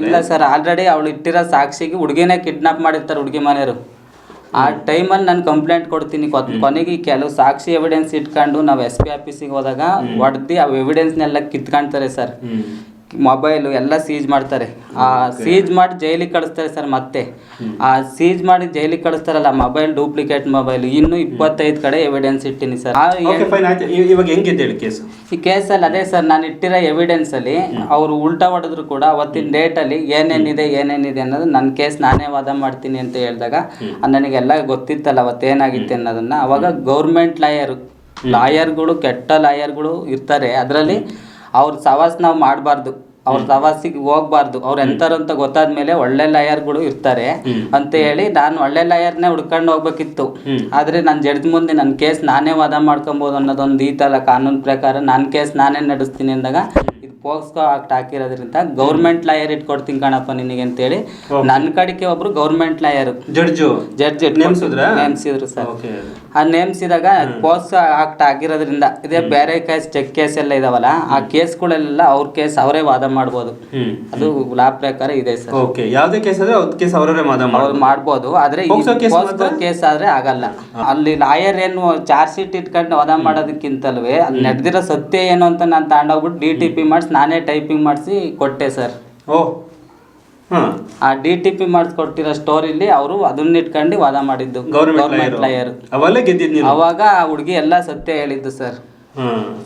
ಇಲ್ಲ ಸರ್. ಆಲ್ರೆಡಿ ಅವಳು ಇಟ್ಟಿರೋ ಸಾಕ್ಷಿಗೆ ಹುಡುಗಿನೇ ಕಿಡ್ನಾಪ್ ಮಾಡಿರ್ತಾರೆ ಹುಡುಗಿ ಮನೆಯವರು. ಆ ಟೈಮಲ್ಲಿ ನಾನು ಕಂಪ್ಲೇಂಟ್ ಕೊಡ್ತೀನಿ. ಕೊನೆಗೆ ಕೆಲವು ಸಾಕ್ಷಿ ಎವಿಡೆನ್ಸ್ ಇಟ್ಕೊಂಡು ನಾವು SP ಆಫೀಸಿಗೆ ಹೋದಾಗ ಹೊಡೆದು ಆ ಎವಿಡೆನ್ಸ್ನೆಲ್ಲ ಕಿತ್ಕೊಳ್ತಾರೆ ಸರ್. ಮೊಬೈಲು ಎಲ್ಲ ಸೀಜ್ ಮಾಡ್ತಾರೆ. ಆ ಸೀಜ್ ಮಾಡಿ ಜೈಲಿಗೆ ಕಳಿಸ್ತಾರೆ ಸರ್. ಮತ್ತೆ ಆ ಸೀಜ್ ಮಾಡಿ ಜೈಲಿಗೆ ಕಳಿಸ್ತಾರಲ್ಲ ಮೊಬೈಲ್, ಡೂಪ್ಲಿಕೇಟ್ ಮೊಬೈಲ್, ಇನ್ನೂ 25 ಕಡೆ ಎವಿಡೆನ್ಸ್ ಇಟ್ಟಿನಿ ಸರ್. ಈ ಕೇಸಲ್ಲಿ ಅದೇ ಸರ್, ನಾನು ಇಟ್ಟಿರೋ ಎವಿಡೆನ್ಸಲ್ಲಿ ಅವರು ಉಲ್ಟಾ ಹೊಡೆದ್ರು ಕೂಡ ಅವತ್ತಿನ ಡೇಟಲ್ಲಿ ಏನೇನಿದೆ ಅನ್ನೋದು ನನ್ನ ಕೇಸ್ ನಾನೇ ವಾದ ಮಾಡ್ತೀನಿ ಅಂತ ಹೇಳಿದಾಗ ನನಗೆಲ್ಲ ಗೊತ್ತಿತ್ತಲ್ಲ ಅವತ್ತೇನಾಗಿತ್ತು ಅನ್ನೋದನ್ನು. ಅವಾಗ ಗೌರ್ಮೆಂಟ್ ಲಾಯರ್ಗಳು ಕೆಟ್ಟ ಲಾಯರ್ಗಳು ಇರ್ತಾರೆ. ಅದರಲ್ಲಿ ಅವ್ರ ಸವಾಸ ನಾವು ಮಾಡಬಾರ್ದು, ಅವ್ರ ಸವಾಸಿಗೆ ಹೋಗ್ಬಾರ್ದು. ಅವ್ರು ಎಂಥವ್ರು ಅಂತ ಗೊತ್ತಾದ್ಮೇಲೆ ಒಳ್ಳೆ ಲಾಯರ್ಗಳು ಇರ್ತಾರೆ ಅಂತ ಹೇಳಿ ನಾನು ಒಳ್ಳೆ ಲಾಯರ್ನೇ ಹುಡ್ಕೊಂಡು ಹೋಗ್ಬೇಕಿತ್ತು. ಆದರೆ ನಾನು ಜಡ್ಜ್ ಮುಂದೆ ನನ್ನ ಕೇಸ್ ನಾನೇ ವಾದ ಮಾಡ್ಕೊಬೋದು ಅನ್ನೋದೊಂದು ಈತಲ್ಲ ಕಾನೂನು ಪ್ರಕಾರ. ನನ್ನ ಕೇಸ್ ನಾನೇ ನಡೆಸ್ತೀನಿ ಅಂದಾಗ ಇದು ಪೋಕ್ಸ್ಕೋ ಆಕ್ಟ್ ಹಾಕಿರೋದ್ರಿಂದ ಗೌರ್ಮೆಂಟ್ ಲಾಯರ್ ಇಟ್ಕೊಡ್ತೀನಿ ಕಣಪ್ಪ ನಿನಗೆ ಅಂತೇಳಿ ನನ್ನ ಕಡೆಗೆ ಒಬ್ರು ಗೌರ್ಮೆಂಟ್ ಲಾಯರ್ ಜಡ್ಜ್ ನೇಮಿಸಿದ್ರು ಸರ್. ಆ ನೇಮಿಸಿದಾಗ ಪೋಕ್ಸೋ ಆಕ್ಟ್ ಆಗಿರೋದ್ರಿಂದ ಇದೇ ಬೇರೆ ಕೇಸ್ ಚೆಕ್ ಕೇಸ್ ಎಲ್ಲ ಇದಾವಲ್ಲ, ಆ ಕೇಸ್ಗಳೆಲ್ಲ ಅವ್ರ ಕೇಸ್ ಅವರೇ ವಾದ ಮಾಡ್ಬೋದು. ಅದು ಲಾ ಪ್ರಕಾರ ಇದೆ ಸರ್. ಯಾವುದೇ ಕೇಸ್ ಆದ್ರೆ ಕೇಸ್ ಅವರೇ ಮಾಡ್ಬೋದು. ಆದ್ರೆ ಪೋಕ್ಸೋ ಕೇಸ್ ಆದ್ರೆ ಆಗಲ್ಲ. ಅಲ್ಲಿ ಲಾಯರ್ ಏನು ಚಾರ್ಜ್ ಶೀಟ್ ಇಟ್ಕೊಂಡು ವಾದ ಮಾಡೋದಕ್ಕಿಂತಲ್ವೇ ಅಲ್ಲಿ ನಡೆದಿರೋ ಸತ್ಯ ಏನು ಅಂತ ನಾನು ತಗೊಂಡೋಗ್ಬಿಟ್ಟು DTP ಮಾಡಿಸಿ ನಾನೇ ಟೈಪಿಂಗ್ ಮಾಡಿಸಿ ಕೊಟ್ಟೆ ಸರ್. ಆ DTP ಮಾಡಿಸ್ಕೊಟ್ಟಿರೋ ಸ್ಟೋರಿಲಿ ಅವರು ಅದನ್ನ ಇಟ್ಕೊಂಡು ವಾದ ಮಾಡಿದ್ದು ಗೌರ್ಮೆಂಟ್ ಲಾಯರ್. ಅವಾಗ ಆ ಹುಡುಗಿ ಎಲ್ಲ ಸತ್ಯ ಹೇಳಿದ್ದು ಸರ್.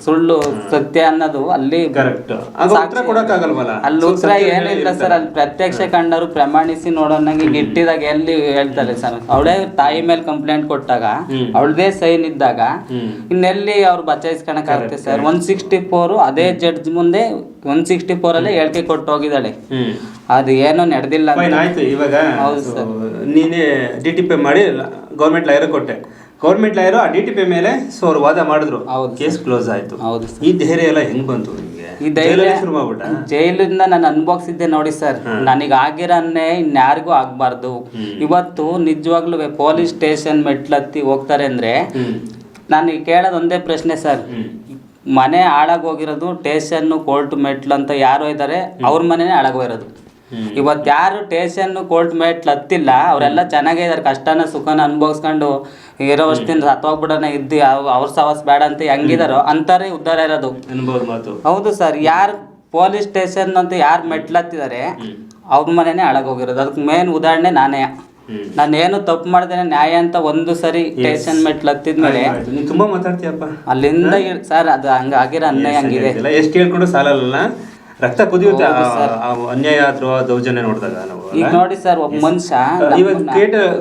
ಸುಳ್ಳು ಸತ್ಯ ಅನ್ನೋದು ಅಲ್ಲಿ ಅಲ್ಲಿ ಉತ್ತರ ಏನೂ ಇಲ್ಲ ಸರ್. ಅಲ್ಲಿ ಪ್ರತ್ಯಕ್ಷ ಕಂಡರು ಪ್ರಮಾಣಿಸಿ ನೋಡೋನಂಗೆ ಇಟ್ಟಿದಾಗ ಎಲ್ಲಿ ಹೇಳ್ತಾರೆ ಸರ್. ಅವಳೇ ತಾಯಿ ಮೇಲೆ ಕಂಪ್ಲೇಂಟ್ ಕೊಟ್ಟಾಗ ಅವಳದೇ ಸೈನ್ ಇದ್ದಾಗ ಇನ್ನೆಲ್ಲಿ ಅವ್ರು ಬಚಾಯಿಸ್ಕೊಳಕ್ ಆಗುತ್ತೆ ಸರ್. 164 ಅದೇ ಜಡ್ಜ್ ಮುಂದೆ 164 ಅಲ್ಲೇ ಹೇಳಿಕೆ ಕೊಟ್ಟು ಹೋಗಿದ್ದಾಳೆ. ಅದು ಏನೋ ನಡೆದಿಲ್ಲ. ಇವಾಗ ನೀನೇ DTP ಮಾಡಿ ಗೌರ್ಮೆಂಟ್ ಲಾಯರ್ ಕೊಟ್ಟೆ. ಗೌರ್ಮೆಂಟ್ ಲಾಯರ್ ಆ DTP ಮೇಲೆ ಅವ್ರು ವಾದ ಮಾಡಿದ್ರು, ಕೇಸ್ ಕ್ಲೋಸ್ ಆಯ್ತು. ಈ ಧೈರ್ಯ ಎಲ್ಲ ಹೆಂಗ್ ಬಂತು ನಿಮಗೆ? ಈ ಧೈರ್ಯ ಜೈಲಿಂದ ನಾನು ಅನುಭವಿಸಿದ್ದೆ ನೋಡಿ ಸರ್. ನನಗೆ ಆಗಿರನ್ನೇ ಇನ್ಯಾರಿಗೂ ಆಗ್ಬಾರ್ದು. ಇವತ್ತು ನಿಜವಾಗ್ಲೂ ಪೊಲೀಸ್ ಸ್ಟೇಷನ್ ಮೆಟ್ಲತ್ತಿ ಹೋಗ್ತಾರೆ ಅಂದ್ರೆ ನನಗೆ ಕೇಳೋದು ಒಂದೇ ಪ್ರಶ್ನೆ ಸರ್. ಮನೆ ಹಾಳಾಗೋಗಿರೋದು ಸ್ಟೇಷನ್ ಕೋರ್ಟ್ ಮೆಟ್ಲು ಅಂತ ಯಾರು ಇದ್ದಾರೆ, ಅವ್ರ ಮನೆನೇ ಹಾಳಾಗೋಗಿರೋದು. ಇವತ್ತು ಯಾರು ಸ್ಟೇಷನ್ ಕೋರ್ಟ್ ಮೆಟ್ಲು ಹತ್ತಿಲ್ಲ ಅವರೆಲ್ಲ ಚೆನ್ನಾಗೇ ಇದಾರೆ. ಕಷ್ಟನ ಸುಖನ ಅನುಭವಿಸ್ಕೊಂಡು ಇರೋ ವರ್ಷದಿಂದ ಸತ್ತೋಗ್ಬಿಡೋಣ ಇದ್ದು ಅವ್ರ ಸವಾಸ ಬೇಡ ಅಂತ ಹೆಂಗಿದಾರೋ ಅಂತಾರೆ ಉದ್ಧಾರ ಇರೋದು. ಹೌದು ಸರ್. ಯಾರು ಪೊಲೀಸ್ ಸ್ಟೇಷನ್ ಅಂತ ಯಾರು ಮೆಟ್ಲು ಹತ್ತಿದ್ದಾರೆ ಅವ್ರ ಮನೆನೇ ಹಾಳಾಗೋಗಿರೋದು. ಅದಕ್ಕೆ ಮೇನ್ ಉದಾಹರಣೆ ನಾನೇ. ನಾನೇನು ತಪ್ಪು ಮಾಡ್ದೇನೆ ನ್ಯಾಯ ಅಂತ ಒಂದು ಸರಿ ಸ್ಟೇಷನ್ ಮೆಟ್ಲು ಹತ್ತಿದ್ಮೇಲೆ ತುಂಬಾ ಮಾತಾಡ್ತೀಯಪ್ಪ ಅಲ್ಲಿಂದ ಸರ್. ಅದು ಹಂಗಾಗಿರೋ ಅನ್ಯಾಯ ಹಂಗಿದೆ. ಎಷ್ಟು ಹೇಳ್ಕೊಂಡು ಸಾಲಲ್ಲ, ರಕ್ತ ಕುದಿಯುತ್ತೆ ಅನ್ಯಾಯ ಅಥವಾ ದೌರ್ಜನ್ಯ ನೋಡಿದಾಗ ನಾವು. ಈಗ ನೋಡಿ ಸರ್, ಒಬ್ಬ ಮನುಷ್ಯ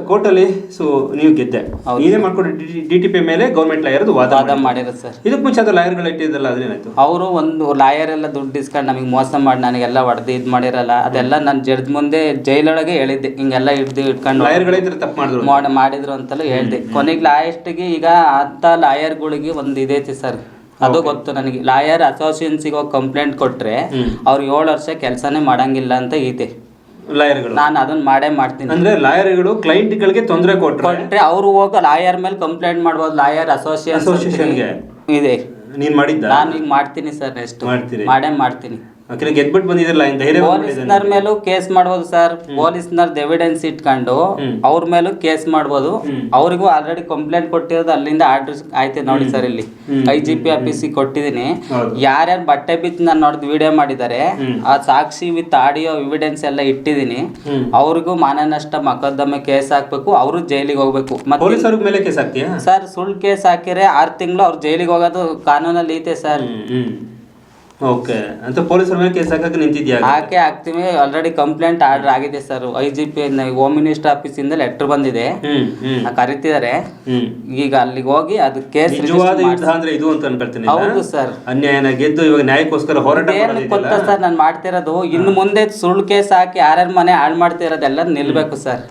ಕೋರ್ಟಲ್ಲಿ ನೀವು ಗೆದ್ದೆ, ನೀನೇ ಮಾಡ್ಕೊಂಡು DTP ಮೇಲೆ ಗೌರ್ಮೆಂಟ್ ಲಾಯರ್ ವಾದ ಮಾಡಿರೋದು ಸರ್. ಇದಕ್ಕೆ ಮುಂಚೆ ಅದು ಲಾಯರ್ಗಳು ಇಟ್ಟಿದ್ದಲ್ಲ, ಅದೇನಾಯ್ತು? ಅವರು ಒಂದು ಲಾಯರ್ ಎಲ್ಲ ದುಡ್ಡು ಇಸ್ಕೊಂಡು ನಮಗೆ ಮೋಸ ಮಾಡಿ ನನಗೆಲ್ಲ ಹೊಡೆದು ಇದು ಮಾಡಿರಲ್ಲ. ಅದೆಲ್ಲ ನಾನು ಜಡ್ಜ್ ಮುಂದೆ ಜೈಲೊಳಗೆ ಹೇಳಿದ್ದೆ, ಹಿಂಗೆಲ್ಲ ಇಟ್ಕೊಂಡು ಲಾಯರ್ಗಳಿದ್ರೆ ತಪ್ಪು ಮಾಡಿದ್ರು ಅಂತಲೂ ಹೇಳಿದೆ. ಕೊನೆಗೆ ಲಾಸ್ಟಿಗೆ ಈಗ ಅಂತ ಲಾಯರ್ಗಳಿಗೆ ಒಂದು ಇದೈತಿ ಸರ್, ಅದು ಗೊತ್ತು ನನಗೆ. ಲಾಯರ್ ಅಸೋಸಿಯೇಷನ್ಸಿಗೆ ಹೋಗಿ ಕಂಪ್ಲೇಂಟ್ ಕೊಟ್ರೆ ಅವ್ರು 7 ವರ್ಷ ಕೆಲಸನೇ ಮಾಡಂಗಿಲ್ಲ ಅಂತ ಐತೆ. ಲಾಯರ್ಗಳು ನಾನು ಅದನ್ನ ಮಾಡ್ತೀನಿ. ಅಂದ್ರೆ ಲಾಯರ್ಗಳು ಕ್ಲೈಂಟ್ಗಳಿಗೆ ತೊಂದರೆ ಕೊಟ್ರೆ ಅವರು ಹೋಗಿ ಲಾಯರ್ ಮೇಲೆ ಕಂಪ್ಲೇಂಟ್ ಮಾಡ್ಬೋದು. ಲಾಯರ್ ಅಸೋಸಿಯೇಷನ್ಗೆ ಇದೆ. ನೀನ್ ಮಾಡಿದ್ದ? ನಾನು ಈಗ ಮಾಡ್ತೀನಿ ಸರ್. ನೆಕ್ಸ್ಟ್ ಮಾಡ್ತೀನಿ. ಗೆದ್ಬಿಟ್ಟು ಬಂದಿದ್ರಲ್ಲ, ಪೊಲೀಸ್ನರ್ ಮೇಲೂ ಕೇಸ್ ಮಾಡ್ಬೋದು ಸರ್. ಪೊಲೀಸ್ನರ್ದು ಎವಿಡೆನ್ಸ್ ಇಟ್ಕೊಂಡು ಅವ್ರ ಮೇಲೂ ಕೇಸ್ ಮಾಡ್ಬೋದು. ಅವ್ರಿಗೂ ಆಲ್ರೆಡಿ ಕಂಪ್ಲೇಂಟ್ ಕೊಟ್ಟಿರೋದು ಅಲ್ಲಿಂದ ಆರ್ಡರ್ ಆಯ್ತು ನೋಡಿ ಸರ್. ಇಲ್ಲಿ IGP ಆಫೀಸಿಗೆ ಕೊಟ್ಟಿದ್ದೀನಿ. ಯಾರ್ಯಾರು ಬಟ್ಟೆ ಬಿತ್ತು ನಾನು ನೋಡಿದ್ ವಿಡಿಯೋ ಮಾಡಿದ್ದಾರೆ, ಆ ಸಾಕ್ಷಿ ವಿತ್ ಆಡಿಯೋ ಎವಿಡೆನ್ಸ್ ಎಲ್ಲ ಇಟ್ಟಿದ್ದೀನಿ. ಅವ್ರಿಗೂ ಮಾನನಷ್ಟ ಮೊಕದ್ದಮೆ ಕೇಸ್ ಹಾಕ್ಬೇಕು, ಅವರು ಜೈಲಿಗೆ ಹೋಗ್ಬೇಕು. ಮತ್ತೆ ಸರ್ ಸುಳ್ಳು ಕೇಸ್ ಹಾಕಿದ್ರೆ 6 ತಿಂಗಳು ಅವ್ರು ಜೈಲಿಗೆ ಹೋಗೋದು ಕಾನೂನಲ್ಲಿ ಐತೆ ಸರ್. ಓಕೆ ಅಂತ ಪೊಲೀಸರ ಮೇಲೆ ಕೇಸ್ ಹಾಕಕ್ಕೆ ನಿಂತಿದ್ಯಾ? ಹಾಕ್ತೀವಿ. ಆಲ್ರೆಡಿ ಕಂಪ್ಲೇಂಟ್ ಆರ್ಡರ್ ಆಗಿದೆ ಸರ್. IGP ಹೋಮ್ ಮಿನಿಸ್ಟರ್ ಆಫೀಸಿಂದ ಲೆಟರ್ ಬಂದಿದೆ, ಕರೀತಿದ್ದಾರೆ. ಈಗ ಅಲ್ಲಿಗೆ ಹೋಗಿ ಅದು ಕೇಸ್ ಅಂದ್ರೆ ಇದು ಅಂತ ಅನ್ಕೊಳ್ತೀನಿ. ಹೌದು ಸರ್. ಅನ್ಯಾಯನ ಗೆದ್ದು ಇವಾಗ ನ್ಯಾಯಕ್ಕೋಸ್ಕರ ಹೋರಾಟ ಗೊತ್ತಾ ಸರ್ ನಾನು ಮಾಡ್ತಿರೋದು? ಇನ್ನು ಮುಂದೆ ಸುಳ್ಳು ಕೇಸ್ ಹಾಕಿ ಯಾರ್ಯಾರ ಮನೆ ಹಾಳು ಮಾಡ್ತಿರೋದೆಲ್ಲ ನಿಲ್ಬೇಕು ಸರ್.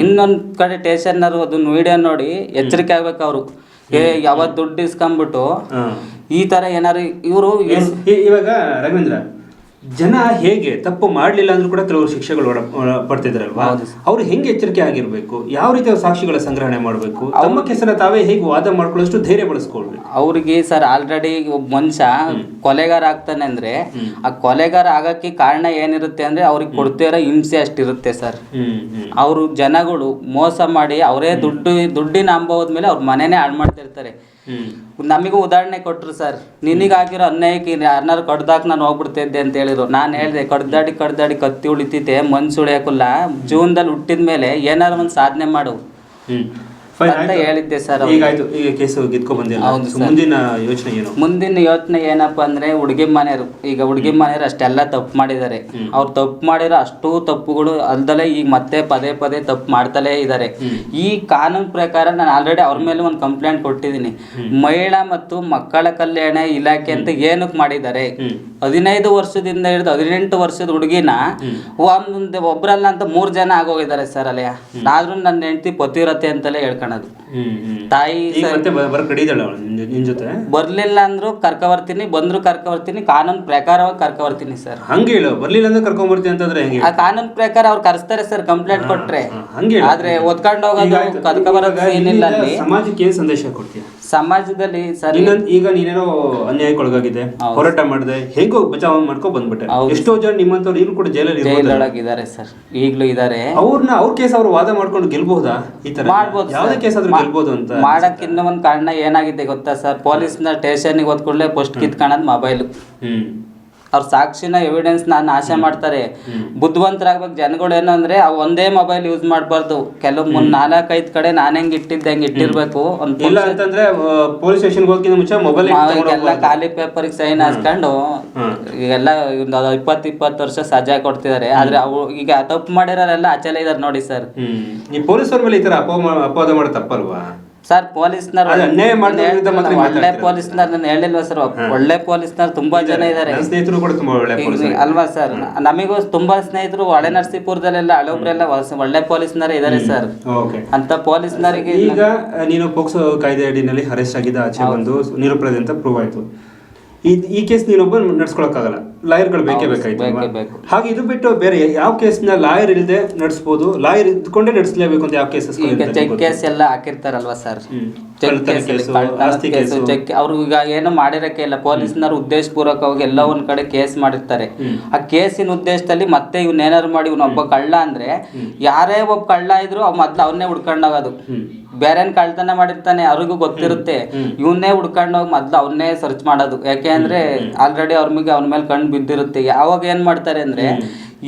ಇನ್ನೊಂದ್ ಕಡೆ ಸ್ಟೇಷನ್ನರು ಅದನ್ನ ವಿಡಿಯೋ ನೋಡಿ ಎಚ್ಚರಿಕೆ ಆಗ್ಬೇಕು. ಅವರು ಯಾವತ್ತು ದುಡ್ಡು ಇಸ್ಕೊಂಡ್ಬಿಟ್ಟು ಈ ತರ ಏನಾರು ಇವರು ಇವಾಗ ರವೀಂದ್ರ, ಜನ ಹೇಗೆ ತಪ್ಪು ಮಾಡಲಿಲ್ಲ ಅಂದ್ರೂ ಕೂಡ ಕೆಲವರು ಶಿಕ್ಷೆಗಳು ಪಡ್ತಿದ್ರಲ್ವಾ, ಅವ್ರು ಹೆಂಗೆ ಎಚ್ಚರಿಕೆ ಆಗಿರ್ಬೇಕು? ಯಾವ ರೀತಿಯ ಸಾಕ್ಷಿಗಳ ಸಂಗ್ರಹಣೆ ಮಾಡಬೇಕು? ತಮ್ಮ ಕೆಸರ ತಾವೇ ಹೇಗೆ ವಾದ ಮಾಡ್ಕೊಳ್ಳೋಷ್ಟು ಧೈರ್ಯ ಬಳಸ್ಕೊಳ್ಬೇಕು? ಅವ್ರಿಗೆ ಸರ್ ಆಲ್ರೆಡಿ ಒಬ್ಬ ಮನುಷ್ಯ ಕೊಲೆಗಾರ ಆಗ್ತಾನೆ ಅಂದ್ರೆ ಆ ಕೊಲೆಗಾರ ಆಗಕ್ಕೆ ಕಾರಣ ಏನಿರುತ್ತೆ ಅಂದ್ರೆ ಅವ್ರಿಗೆ ಕೊಡ್ತಿರೋ ಹಿಂಸೆ ಅಷ್ಟಿರುತ್ತೆ ಸರ್. ಅವರು ಜನಗಳು ಮೋಸ ಮಾಡಿ ಅವರೇ ದುಡ್ಡಿನ ಅಂಬವದ ಮೇಲೆ ಅವ್ರ ಮನೆನೇ ಹಾಳು ಮಾಡ್ತಿರ್ತಾರೆ. ನಮಗೂ ಉದಾಹರಣೆ ಕೊಟ್ರು ಸರ್. ನಿನಗಾಗಿರೋ ಅನ್ಯಾಯಕ್ಕೆ ಯಾರನ್ನಾರು ಕಡ್ದಾಕ್ ನಾನು ಹೋಗ್ಬಿಡ್ತಿದ್ದೆ ಅಂತ ಹೇಳಿದ್ರು. ನಾನು ಹೇಳಿದೆ, ಕಡ್ದಾಡಿ ಕತ್ತಿ ಉಳಿತೈತೆ, ಮನ್ಸು ಉಳಿಯಕ್ಕಲ್ಲ. ಜೀವನದಲ್ಲಿ ಹುಟ್ಟಿದ ಮೇಲೆ ಏನಾರು ಒಂದು ಸಾಧನೆ ಮಾಡು ಅಂತ ಹೇಳಿದ್ದೆ ಸರ್. ಈಗ ಕೇಸು ಗೆದ್ಕೊ ಬಂದಿಲ್ಲ. ಮುಂದಿನ ಯೋಚನೆ ಏನು? ಮುಂದಿನ ಯೋಚನೆ ಏನಪ್ಪ ಅಂದ್ರೆ, ಹುಡುಗಿ ಮನೆಯವರು ಅಷ್ಟೆಲ್ಲ ತಪ್ಪು ಮಾಡಿದ್ದಾರೆ. ಅವ್ರು ತಪ್ಪು ಮಾಡಿರೋ ಅಷ್ಟೂ ತಪ್ಪುಗಳು ಅಲ್ದಲೇ ಈಗ ಮತ್ತೆ ಪದೇ ತಪ್ಪು ಮಾಡ್ತಲೇ ಇದ್ದಾರೆ. ಈ ಕಾನೂನು ಪ್ರಕಾರ ನಾನು ಆಲ್ರೆಡಿ ಅವ್ರ ಮೇಲೆ ಒಂದು ಕಂಪ್ಲೇಂಟ್ ಕೊಟ್ಟಿದ್ದೀನಿ. ಮಹಿಳಾ ಮತ್ತು ಮಕ್ಕಳ ಕಲ್ಯಾಣ ಇಲಾಖೆ ಅಂತ ಏನಕ್ಕೆ ಮಾಡಿದ್ದಾರೆ? 15 ವರ್ಷದಿಂದ ಹಿಡಿದು 18 ವರ್ಷದ ಹುಡುಗಿನ ಒಬ್ರಲ್ಲ ಅಂತ 3 ಜನ ಆಗೋಗಿದ್ದಾರೆ ಸರ್ ಅಲ್ಲಿ. ಆದ್ರೂ ನನ್ನ ಹೆಂಡತಿ ಪತಿವ್ರತೆ ಅಂತಲೇ ಹೇಳ್ಕೊಳ ಕಾಣೋದು. ತಾಯಿ ನಿನ್ ಜೊತೆ ಬರ್ಲಿಲ್ಲ ಅಂದ್ರು ಕರ್ಕೊಬರ್ತೀನಿ, ಬಂದ್ರು ಕರ್ಕೊಬರ್ತೀನಿ, ಕಾನೂನು ಪ್ರಕಾರವಾಗಿ ಕರ್ಕೊಬರ್ತೀನಿ ಸರ್. ಹಂಗೆ ಹೇಳು, ಬರ್ಲಿಲ್ಲ ಅಂದ್ರೆ ಕರ್ಕೊಂಡ್ಬರ್ತೀನಿ ಅಂತಂದ್ರೆ ಆ ಕಾನೂನು ಪ್ರಕಾರ ಅವ್ರು ಕರೆಸ್ತಾರೆ ಸರ್ ಕಂಪ್ಲೇಂಟ್ ಕೊಟ್ರೆ. ಆದ್ರೆ ಒದ್ಕೊಂಡು ಹೋಗೋದು ಕರ್ಕೊಬರೋದು ಏನಿಲ್ಲ ಅಲ್ಲಿ. ಸಮಾಜಕ್ಕೆ ಏನ್ ಸಂದೇಶ ಕೊಡ್ತೀಯ? ಸಮಾಜದಲ್ಲಿ ಸರ್ ಈಗ ನೀನೇನೋ ಅನ್ಯಾಯಕ್ಕೊಳಗಾಗಿದೆ, ಹೋರಾಟ ಮಾಡಿದೆ, ಹೇಗೋ ಬಚಾವ್ ಮಾಡ್ಕೊ ಬಂದ್ಬಿಟ್ಟೆ. ಎಷ್ಟೋ ಜನ ನಿಮ್ಮಂತವ್ರು ಈಗಲೂ ಕೂಡ ಜೈಲೊಳಗಿದ್ದಾರೆ ಸರ್, ಈಗಲೂ ಇದಾರೆ. ಅವ್ರ ಕೇಸ್ ಅವ್ರು ವಾದ ಮಾಡ್ಕೊಂಡು ಗೆಲ್ಬಹುದಾ? ಈ ತರ ಮಾಡ್ಬೋದು, ಯಾವ್ದೇ ಕೇಸ್ ಆದ್ರೂ ಗೆಲ್ಬಹುದು ಅಂತ ಮಾಡಕ್ ಇನ್ನೂ ಒಂದ್ ಕಾರಣ ಏನಾಗಿದೆ ಗೊತ್ತಾ ಸರ್? ಪೊಲೀಸ್ನ ಸ್ಟೇಷನ್ಗೆ ಹೋದ್ಕೊಳ್ಳೆ ಫಸ್ಟ್ ಕಿತ್ಕೊಳ್ಳೋದು ಮೊಬೈಲ್. ಅವ್ರ ಸಾಕ್ಷಿನ ಎವಿಡೆನ್ಸ್ ನಾಶ ಮಾಡ್ತಾರೆ. ಬುದ್ಧಿವಂತರಾಗ್ಬೇಕು ಜನಗಳು. ಏನು ಅಂದ್ರೆ ಒಂದೇ ಮೊಬೈಲ್ ಯೂಸ್ ಮಾಡಬಾರ್ದು. ಕೆಲವು 4-5 ಕಡೆ ನಾನು ಹೆಂಗ್ ಇಟ್ಟಿದ್ದೆ ಹೆಂಗ್ ಇಟ್ಟಿರ್ಬೇಕು. ಅಂತಂದ್ರೆ ಪೊಲೀಸ್ ಸ್ಟೇಷನ್ ಹೋಗೋಕ್ಕಿಂತ ಮುಂಚೆ ಮೊಬೈಲ್ ಎಲ್ಲ ಖಾಲಿ ಪೇಪರ್ಗೆ ಸೈನ್ ಹಾಸ್ಕೊಂಡು ಎಲ್ಲ 20-20 ವರ್ಷ ಸಜಾ ಕೊಡ್ತಿದ್ದಾರೆ. ಆದ್ರೆ ಅವು ಈಗ ತಪ್ಪು ಮಾಡಿರೋರೆಲ್ಲ ಅಚಲ ಇದಾರೆ ನೋಡಿ ಸರ್. ಈ ಪೊಲೀಸರ ಮೇಲೆ ಈ ತರ ಅಪವಾದ ಮಾಡಿ ತಪ್ಪಲ್ವಾ ಸರ್? ಪೊಲೀಸ್ನರು ಒಳ್ಳೆ ಪೊಲೀಸ್ನರ್ ನಾನು ಹೇಳಿಲ್ವಾ ಸರ್? ಒಳ್ಳೆ ಪೊಲೀಸ್ನರ್ ತುಂಬಾ ಜನ ಇದಾರೆ, ಸ್ನೇಹಿತರು ಕೂಡ ತುಂಬಾ ಒಳ್ಳೆ ಅಲ್ವಾ ಸರ್? ನಮಗೂ ತುಂಬಾ ಸ್ನೇಹಿತರು ಹೊಳೆ ನರಸೀಪುರದಲ್ಲೆಲ್ಲ ಹಳೊಬ್ರೆಲ್ಲ ಒಳ್ಳೆ ಪೊಲೀಸ್ನರೇ ಇದಾರೆ ಸರ್. ಅಂತ ಪೊಲೀಸ್ನರಿಗೆ ಈಗ ನೀನು ಪೋಕ್ಸೋ ಕಾಯ್ದೆ ಅಡಿನಲ್ಲಿ ಅರೆಸ್ಟ್ ಆಗಿದ್ದ, ಆಚೆ ಬಂದು ನಿರಪರಾಧಿ ಅಂತ ಪ್ರೂವ್ ಆಯ್ತು. ಈ ಕೇಸ್ ನೀನೊಬ್ಬ ನಡ್ಸ್ಕೊಳಕ್ಕಾಗಲ್ಲ, ಲಾಯರ್ಗಳು ಬೇಕೇ ಬೇಕಾಯ್ತು. ಹಾಗೆ ಇದು ಬಿಟ್ಟು ಬೇರೆ ಯಾವ ಕೇಸ್ನ ಲಾಯರ್ ಇಲ್ಲದೆ ನಡೆಸಬಹುದು? ಲಾಯರ್ ಇದ್ಕೊಂಡೇ ನಡೆಸಲೇಬೇಕು ಅಂತ ಯಾವ ಕೇಸಸ್? ಈಗ ಚೆಕ್ ಕೇಸ್ ಎಲ್ಲ ಹಾಕಿರ್ತಾರಲ್ವಾ ಸರ್? ಅವ್ರು ಈಗ ಏನು ಮಾಡಿರಕ್ಕೆ ಇಲ್ಲ. ಪೊಲೀಸ್ನವ್ರು ಉದ್ದೇಶಪೂರ್ವಕವಾಗಿ ಎಲ್ಲ ಒಂದ್ ಕಡೆ ಕೇಸ್ ಮಾಡಿರ್ತಾರೆ. ಆ ಕೇಸಿನ ಉದ್ದೇಶದಲ್ಲಿ ಮತ್ತೆ ಇವ್ನೇನಾರು ಮಾಡಿ ಇವ್ನೊಬ್ಬ ಕಳ್ಳ ಅಂದ್ರೆ ಯಾರೇ ಒಬ್ಬ ಕಳ್ಳ ಇದ್ರು ಮೊದ್ಲು ಅವನ್ನೇ ಹುಡ್ಕೊಂಡೋಗೋದು. ಬೇರೆನ್ ಕಳ್ತನ ಮಾಡಿರ್ತಾನೆ ಅವ್ರಿಗೂ ಗೊತ್ತಿರುತ್ತೆ, ಇವನ್ನೇ ಹುಡ್ಕೊಂಡು ಹೋಗಿ ಮೊದ್ಲು ಅವನ್ನೇ ಸರ್ಚ್ ಮಾಡೋದು. ಯಾಕೆ ಅಂದ್ರೆ ಆಲ್ರೆಡಿ ಅವ್ನ ಮೇಲೆ ಕಣ್ಣು ಬಿದ್ದಿರುತ್ತೆ. ಯಾವಾಗ ಏನ್ ಮಾಡ್ತಾರೆ ಅಂದ್ರೆ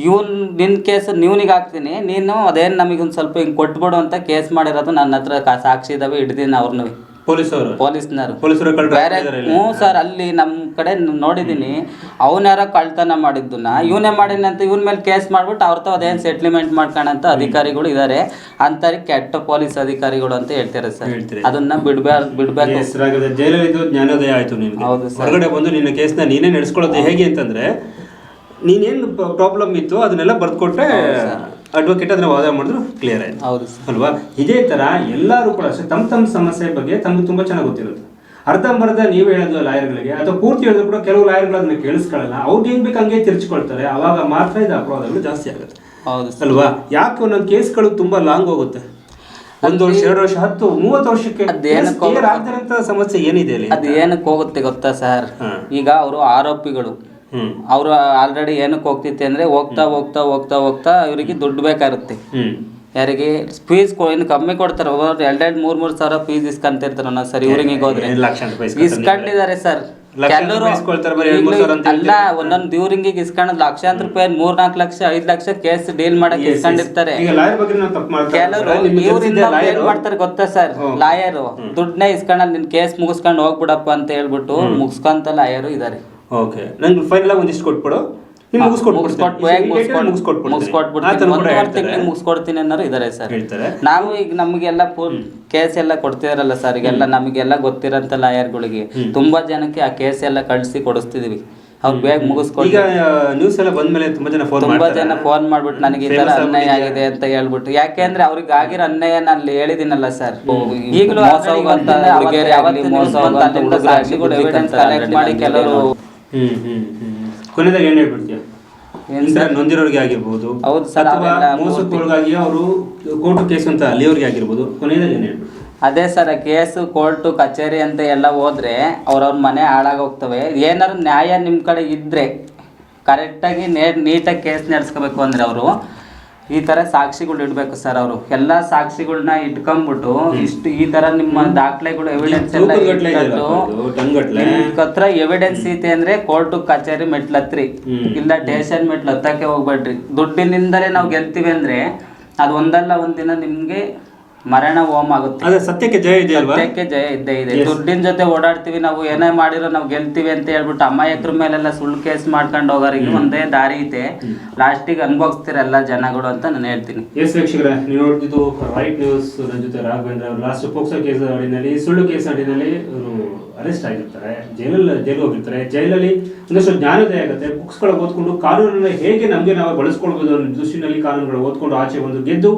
ನಿನ್ ಕೇಸ್ ನೀವನಿಗೆ ಹಾಕ್ತೀನಿ, ನೀನು ಅದೇನ್ ನಮಗೊಂದ್ ಸ್ವಲ್ಪ ಹಿಂಗ್ ಕೊಟ್ಬಿಡು ಅಂತ ಕೇಸ್ ಮಾಡಿರೋದು ನನ್ನ ಹತ್ರ ಸಾಕ್ಷಿ ಇದಾವೆ, ಹಿಡ್ದೀನಿ ಅವ್ರನ್ನ. ಪೊಲೀಸ್ನವರು ಬೇರೆ ಸರ್ ಅಲ್ಲಿ ನಮ್ ಕಡೆ ನೋಡಿದೀನಿ. ಅವನ್ಯಾರ ಕಳ್ತನ ಮಾಡಿದ್ದನ್ನ ಇವನೇ ಮಾಡಿನಿ ಅಂತ ಇವನ್ ಮೇಲೆ ಕೇಸ್ ಮಾಡ್ಬಿಟ್ಟು ಅವ್ರ ಅದೇನ್ ಸೆಟ್ಲ್ಮೆಂಟ್ ಮಾಡ್ಕೋಣಂತ ಅಧಿಕಾರಿಗಳು ಇದಾರೆ. ಅಂತಾರೆ ಕೆಟ್ಟ ಪೊಲೀಸ್ ಅಧಿಕಾರಿಗಳು ಅಂತ ಹೇಳ್ತಾರೆ ಸರ್. ಅದನ್ನ ಬಿಡ್ಬೇಕು. ಜೈಲಲ್ಲಿದ್ದು ಜ್ಞಾನೋದಯ ಆಯ್ತು ನಿನ್ಗೆ. ಹೌದು ಸರ್. ಹೊರಗಡೆ ಬಂದು ನಿನ್ನ ಕೇಸ್ನ ನೀನೇ ನಡೆಸ್ಕೊಳ್ಳೋದು ಹೇಗೆ ಅಂತಂದ್ರೆ, ನೀನೇನು ಪ್ರಾಬ್ಲಮ್ ಇತ್ತು ಅದನ್ನೆಲ್ಲ ಬರ್ದ್ಕೊಟ್ರೆ ಅಡ್ವೊಕೇಟ್ ಅದನ್ನ ವಾದ ಮಾಡಿದ್ರು ಕ್ಲಿಯರ್ ಆಯ್ತು. ಹೌದು ಅಲ್ವಾ? ಇದೇ ತರ ಎಲ್ಲರೂ ಕೂಡ ಅಷ್ಟೇ ತಮ್ಮ ಸಮಸ್ಯೆ ಬಗ್ಗೆ ತಮ್ಗೆ ತುಂಬಾ ಚೆನ್ನಾಗಿ ಗೊತ್ತಿರುತ್ತೆ. ಅರ್ಧಂಬರ್ಧ ನೀವು ಹೇಳೋದು ಲಾಯರ್ಗಳಿಗೆ ಅಥವಾ ಪೂರ್ತಿ ಹೇಳಿದ್ರು ಕೂಡ ಕೆಲವು ಲಾಯರ್ಗಳು ಅದನ್ನ ಕೇಳಿಸ್ಕೊಳ್ಳಲ್ಲ. ಅವ್ರಿಗೆ ಹೆಂಗ್ ಬೇಕು ಹಂಗೆ ತಿರ್ಚ್ಕೊಳ್ತಾರೆ. ಅವಾಗ ಮಾತ್ರ ಇದು ಅಪರಾಧಗಳು ಜಾಸ್ತಿ ಆಗುತ್ತೆ. ಹೌದು ಅಲ್ವಾ? ಯಾಕೆ ಒಂದೊಂದು ಕೇಸ್ಗಳು ತುಂಬಾ ಲಾಂಗ್ ಹೋಗುತ್ತೆ. 1 ವರ್ಷ 2 ವರ್ಷ 10 30 ವರ್ಷಕ್ಕೆ ಸಮಸ್ಯೆ ಏನಿದೆ ಅಲ್ಲಿ? ಅದು ಏನಕ್ಕೆ ಹೋಗುತ್ತೆ ಗೊತ್ತಾ ಸರ್? ಈಗ ಅವರು ಆರೋಪಿಗಳು, ಅವ್ರು ಆಲ್ರೆಡಿ ಏನಕ್ಕೆ ಹೋಗ್ತಿತ್ತೆ ಅಂದ್ರೆ ಹೋಗ್ತಾ ಹೋಗ್ತಾ ಹೋಗ್ತಾ ಹೋಗ್ತಾ ಇವರಿಗೆ ದುಡ್ಡು ಬೇಕಾಗುತ್ತೆ. ಯಾರಿಗೆ ಫೀಸ್ ಇನ್ನು ಕಮ್ಮಿ ಕೊಡ್ತಾರೆ. 2-3 ಸಾವಿರ ಫೀಸ್ ಇಸ್ಕೊಂತಿರ್ತಾರೆ ಒಂದೊಂದು ಸರಿ. ಊರಿಗೆ ಹೋದ್ರೆ ಇಸ್ಕೊಂಡಿದ್ದಾರೆ ಸರ್. ಕೆಲವರು ಅಲ್ಲ, ಒಂದೊಂದು ಇವ್ರಿಂಗಿಗೆ ಇಸ್ಕೊಂಡ್ ಲಕ್ಷಾಂತರ ರೂಪಾಯಿ 3-4 ಲಕ್ಷ 5 ಲಕ್ಷ ಕೇಸ್ ಡೀಲ್ ಮಾಡಕ್ ಇಸ್ಕೊಂಡಿರ್ತಾರೆ. ಕೆಲವರು ಇವ್ರಿಂದ ಏನ್ ಮಾಡ್ತಾರೆ ಗೊತ್ತಾ ಸರ್? ಲಾಯರು ದುಡ್ಡನ್ನೇ ಇಸ್ಕೊಂಡ್ ನಿನ್ ಕೇಸ್ ಮುಗಿಸ್ಕೊಂಡು ಹೋಗ್ಬಿಡಪ್ಪ ಅಂತ ಹೇಳ್ಬಿಟ್ಟು ಮುಗಿಸ್ಕೊಂತ ಲಾಯರು ಇದಾರೆ. ಓಕೆ, ನಂಗೆ ಫೈನಲ್ ಆಗಿ ಒಂದಿಷ್ಟು ಕೊಟ್ಬಿಡು, ಮುಗಿಸ್ಕೊಡ್ತೀನಿ ಅನ್ನೋರು ಇದಾರೆ ಸರ್. ನಾವು ಈಗ ನಮಗೆಲ್ಲ ಕೇಸ್ ಎಲ್ಲ ಕೊಡ್ತಿದಾರಲ್ಲ ಸರ್, ಈಗೆಲ್ಲ ನಮಗೆಲ್ಲ ಗೊತ್ತಿರೋಂಥ ಲಾಯರ್ಗಳಿಗೆ ತುಂಬಾ ಜನಕ್ಕೆ ಆ ಕೇಸ್ ಎಲ್ಲ ಕಳಿಸಿ ಕೊಡಿಸ್ತಿದೀವಿ. ಅವ್ರು ಬೇಗ ಮುಗಿಸ್ಕೊಂಡು ಈಗ ನ್ಯೂಸ್ ಎಲ್ಲ ಬಂದ್ಮೇಲೆ ತುಂಬಾ ಜನ ಫೋನ್ ಮಾಡ್ಬಿಟ್ಟು ನನಗೆ ಈ ತರ ಅನ್ಯಾಯ ಆಗಿದೆ ಅಂತ ಹೇಳ್ಬಿಟ್ಟು. ಯಾಕೆ ಅಂದ್ರೆ ಅವ್ರಿಗೆ ಆಗಿರೋ ಅನ್ಯಾಯ ನಾನು ಹೇಳಿದಿನಲ್ಲ ಸರ್. ಈಗಲೂ ಕಲೆಕ್ಟ್ ಮಾಡಿ ಕೆಲವರು ಕೊನೆದಾಗ ಏನ್ ಹೇಳ್ಬಿಡ್ತೀಯ? ನೊಂದಿರೋರಿಗೆ ಆಗಿರ್ಬೋದು, ಅಥವಾ ಮೋಸಕ್ಕೊಳಗಾಗಿ ಅವರು ಕೋರ್ಟ್ ಕೇಸ್ ಅಂತ ಅಲ್ಲಿಯವ್ರಿಗೆ ಆಗಿರ್ಬೋದು, ಕೊನೆದಾಗ ಏನ್ ಹೇಳ್ಬಿಡ್ತೀಯ? ಅದೇ ಸರ್, ಕೇಸು ಕೋರ್ಟು ಕಚೇರಿ ಅಂತ ಎಲ್ಲ ಹೋದ್ರೆ ಅವ್ರವ್ರ ಮನೆ ಹಾಳಾಗೋಗ್ತವೆ. ಏನಾದ್ರು ನ್ಯಾಯ ನಿಮ್ಮ ಕಡೆ ಇದ್ರೆ ಕರೆಕ್ಟಾಗಿ ನೀಟಾಗಿ ಕೇಸ್ ನಡೆಸ್ಕೋಬೇಕು ಅಂದ್ರೆ ಅವರು ಈ ತರ ಸಾಕ್ಷಿಗಳು ಇಡ್ಬೇಕು ಸರ್. ಅವರು ಎಲ್ಲ ಸಾಕ್ಷಿಗಳನ್ನ ಇಟ್ಕೊಂಡ್ಬಿಟ್ಟು ಇಷ್ಟು ಈ ತರ ನಿಮ್ಮ ದಾಖಲೆಗಳು ಎವಿಡೆನ್ಸ್ ಎಲ್ಲ ಹತ್ರ ಎವಿಡೆನ್ಸ್ ಐತೆ ಅಂದ್ರೆ ಕೋರ್ಟು ಕಚೇರಿ ಮೆಟ್ಲತ್ರಿ, ಇಲ್ಲ ಸ್ಟೇಷನ್ ಮೆಟ್ಲು ಹತ್ತಕ್ಕೆ ಹೋಗ್ಬೇಡ್ರಿ. ದುಡ್ಡಿನಿಂದಲೇ ನಾವು ಗೆಲ್ತೀವಿ ಅಂದ್ರೆ ಅದು ಒಂದಲ್ಲ ಒಂದಿನ ನಿಮ್ಗೆ ಮರಣ ಹೋಮ ಆಗುತ್ತೆ. ಸತ್ಯಕ್ಕೆ ಜಯ ಇದೆ, ಸತ್ಯಕ್ಕೆ ಜಯ ಇದ್ದೇ ಇದೆ. ದುಡ್ಡಿನ ಜೊತೆ ಓಡಾಡ್ತೀವಿ ನಾವು, ಏನೇ ಮಾಡಿರೋ ನಾವು ಗೆಲ್ತೀವಿ ಅಂತ ಹೇಳ್ಬಿಟ್ಟು ಅಮಾಯಕರ ಮೇಲೆಲ್ಲ ಸುಳ್ಳು ಕೇಸ್ ಮಾಡ್ಕೊಂಡು ಹೋಗೋರಿಗೆ ಒಂದೇ ದಾರಿ ಐತೆ. ಲಾಸ್ಟಿಗೆ ಅನುಭವಿಸ್ತಿರಲ್ಲ ಜನಗಳು ಅಂತ ನಾನು ಹೇಳ್ತೀನಿ. ಎಸ್ ವೀಕ್ಷಕರೇ, ನೀವು ನೋಡ್ತಿದ್ದು ರೈಟ್ ನ್ಯೂಸ್. ನನ್ನ ಜೊತೆ ರಾಘವೇಂದ್ರ ಅವರು ಲಾಸ್ಟ್ ಪೋಕ್ಸೋ ಕೇಸ್ ಅಡಿನಲ್ಲಿ, ಸುಳ್ಳು ಕೇಸ್ ಅಡಿನಲ್ಲಿ ಅವರು ಅರೆಸ್ಟ್ ಆಗಿರ್ತಾರೆ, ಜೈಲಿಗೆ ಹೋಗಿರ್ತಾರೆ. ಜೈಲಲ್ಲಿ ಒಂದಷ್ಟು ಜ್ಞಾನೋದಯ ಆಗುತ್ತೆ. ಬುಕ್ಸ್ಗಳು ಓದ್ಕೊಂಡು ಕಾನೂನನ್ನು ಹೇಗೆ ನಮಗೆ ನಾವು ಬಳಸ್ಕೊಳ್ಬೋದು ಅನ್ನೋ ದೃಷ್ಟಿನಲ್ಲಿ ಕಾನೂನುಗಳು ಓದ್ಕೊಂಡು ಆಚೆ ಬಂದು ಗೆದ್ದು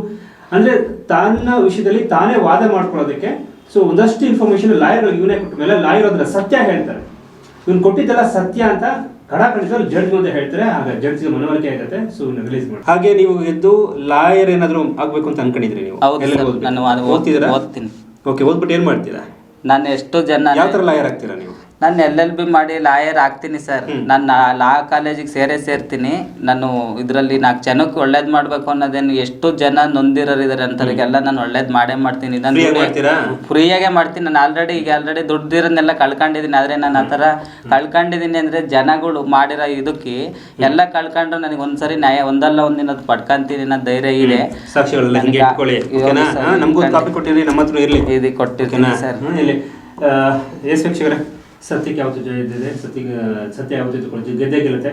ಅಂದ್ರೆ ತನ್ನ ವಿಷಯದಲ್ಲಿ ತಾನೇ ವಾದ ಮಾಡ್ಕೊಳ್ಳೋದಕ್ಕೆ ಸೊ ಒಂದಷ್ಟು ಇನ್ಫಾರ್ಮೇಶನ್ ಲಾಯರ್ಗಳಿಗೆ ಇವನೇ ಕೊಟ್ಟ ಮೇಲೆ ಲಾಯರ್ ಅದನ್ನ ಸತ್ಯ ಹೇಳ್ತಾರೆ, ಇವ್ನು ಕೊಟ್ಟಿದ್ದೆಲ್ಲ ಸತ್ಯ ಅಂತ ಖಡಾಖಂಡಿತಲ್ಲಿ ಜಡ್ಜ್ ಮುಂದೆ ಹೇಳ್ತಾರೆ. ಆಗ ಜಡ್ಜ್ಗೆ ಮನವರಿಕೆ ಆಗುತ್ತೆ. ಸೊ ರಿಲೀಸ್ ಮಾಡಿ. ಹಾಗೆ ನೀವು ಎದ್ದು ಲಾಯರ್ ಏನಾದ್ರು ಆಗ್ಬೇಕು ಅಂತ ಅನ್ಕೊಂಡಿದ್ರಿ ನೀವು? ಹೌದು, ನಾನು ಓದ್ತಿದ್ದೀರಾ? ಓದ್ತೀನಿ. ಓಕೆ, ಓದ್ಬಿಟ್ಟು ಏನ್ ಮಾಡ್ತೀರಾ? ನಾನು ಎಷ್ಟೋ ಜನ ಯಾವ ತರ ಲಾಯರ್ ಆಗ್ತೀರಾ ನೀವು? ನಾನು LLB ಮಾಡಿ ಲಾಯರ್ ಆಗ್ತೀನಿ ಸರ್. ನಾನು ಲಾ ಕಾಲೇಜಿಗೆ ಸೇರ್ತೀನಿ. ನಾನು ಇದರಲ್ಲಿ 4 ಜನಕ್ಕೆ ಒಳ್ಳೇದು ಮಾಡಬೇಕು ಅನ್ನೋದೇನು, ಎಷ್ಟು ಜನ ನೊಂದಿರೋರು ಇದ್ದಾರೆ ಅಂಥವ್ರಿಗೆಲ್ಲ ನಾನು ಒಳ್ಳೇದು ಮಾಡೇ ಮಾಡ್ತೀನಿ. ಫ್ರೀಯಾಗೆ ಮಾಡ್ತೀನಿ. ನಾನು ಆಲ್ರೆಡಿ ದುಡ್ದಿರೋನ್ನೆಲ್ಲ ಕಳ್ಕೊಂಡಿದ್ದೀನಿ. ಆದರೆ ನಾನು ಆ ಥರ ಕಳ್ಕೊಂಡಿದ್ದೀನಿ ಅಂದರೆ ಜನಗಳು ಮಾಡಿರೋ ಇದಕ್ಕೆ ಎಲ್ಲ ಕಳ್ಕೊಂಡ್ರು ನನಗೆ ಒಂದ್ಸರಿ ನ್ಯಾಯ ಒಂದಲ್ಲ ಒಂದಿನ ಪಡ್ಕೊಂತೀನಿ ಅನ್ನೋ ಧೈರ್ಯ ಇದೆ. ಇದು ಕೊಟ್ಟಿರ್ತೀನಿ ಸರ್. ಸತ್ಯಕ್ಕೆ ಯಾವತ್ತು ಜಯ ಇದ್ದಿದೆ, ಸತ್ಯ ಯಾವತ್ತು ಗೆದ್ದೇ ಗೆಲ್ಲುತ್ತೆ.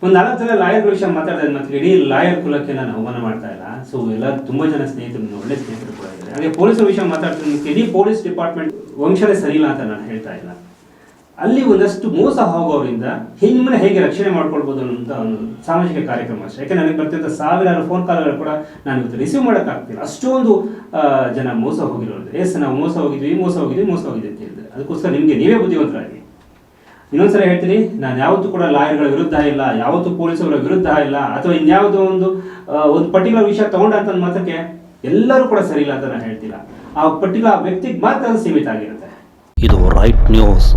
ಒಂದು 4 ಜನ ಲಾಯರ್ಗಳ ವಿಷಯ ಮಾತಾಡಿದ ಮತ್ತೆ ಇಡೀ ಲಾಯರ್ ಕುಲಕ್ಕೆ ನಾನು ಅವಮಾನ ಮಾಡ್ತಾ ಇಲ್ಲ. ಸೊ ಎಲ್ಲ ತುಂಬಾ ಜನ ಸ್ನೇಹಿತರು, ಒಳ್ಳೆ ಸ್ನೇಹಿತರು ಕೂಡ ಇದ್ದಾರೆ. ಹಾಗೆ ಪೊಲೀಸರ ವಿಷಯ ಮಾತಾಡ್ತೀನಿ. ಇಡೀ ಪೊಲೀಸ್ ಡಿಪಾರ್ಟ್ಮೆಂಟ್ ವಂಶನೇ ಸರಿ ಇಲ್ಲ ಅಂತ ನಾನು ಹೇಳ್ತಾ ಇಲ್ಲ. ಅಲ್ಲಿ ಒಂದಷ್ಟು ಮೋಸ ಹೋಗೋರಿಂದ ನಿಮ್ಮನ್ನ ಹೇಗೆ ರಕ್ಷಣೆ ಮಾಡ್ಕೊಳ್ಬೋದು ಅನ್ನೋಂಥ ಒಂದು ಸಾಮಾಜಿಕ ಕಾರ್ಯಕ್ರಮ ಅಷ್ಟೇ. ಯಾಕೆ ನನಗೆ ಬರ್ತಿದ್ದ ಸಾವಿರಾರು ಫೋನ್ ಕಾಲ್ಗಳು ಕೂಡ ನಾನು ಇವತ್ತು ರಿಸೀವ್ ಮಾಡೋಕ್ಕಾಗ್ತಿಲ್ಲ. ಅಷ್ಟೊಂದು ಜನ ಮೋಸ ಹೋಗಿರೋದು. ನಾವು ಮೋಸ ಹೋಗಿದ್ವಿ ಅಂತ ಹೇಳಿದ್ರೆ ಅದಕ್ಕೋಸ್ಕರ ನಿಮಗೆ ನೀವೇ ಬುದ್ಧಿವಂತರಾಗಿ. ಇನ್ನೊಂದ್ಸಲ ಹೇಳ್ತೀನಿ, ನಾನು ಯಾವತ್ತೂ ಕೂಡ ಲಾಯರ್ಗಳ ವಿರುದ್ಧ ಇಲ್ಲ, ಯಾವತ್ತೂ ಪೊಲೀಸರ ವಿರುದ್ಧ ಇಲ್ಲ, ಅಥವಾ ಇನ್ಯಾವುದೋ ಒಂದು ಪರ್ಟಿಕ್ಯುಲರ್ ವಿಷಯ ತಗೊಂಡಂತ ಮಾತ್ರಕ್ಕೆ ಎಲ್ಲರೂ ಕೂಡ ಸರಿ ಇಲ್ಲ ಅಂತ ನಾನು ಹೇಳ್ತಿಲ್ಲ. ಆ ಪರ್ಟಿಕ್ಯುಲರ್ ವ್ಯಕ್ತಿಗೆ ಮಾತ್ರ ಸೀಮಿತ ಆಗಿರುತ್ತೆ. ಇದು ರೈಟ್ ನ್ಯೂಸ್.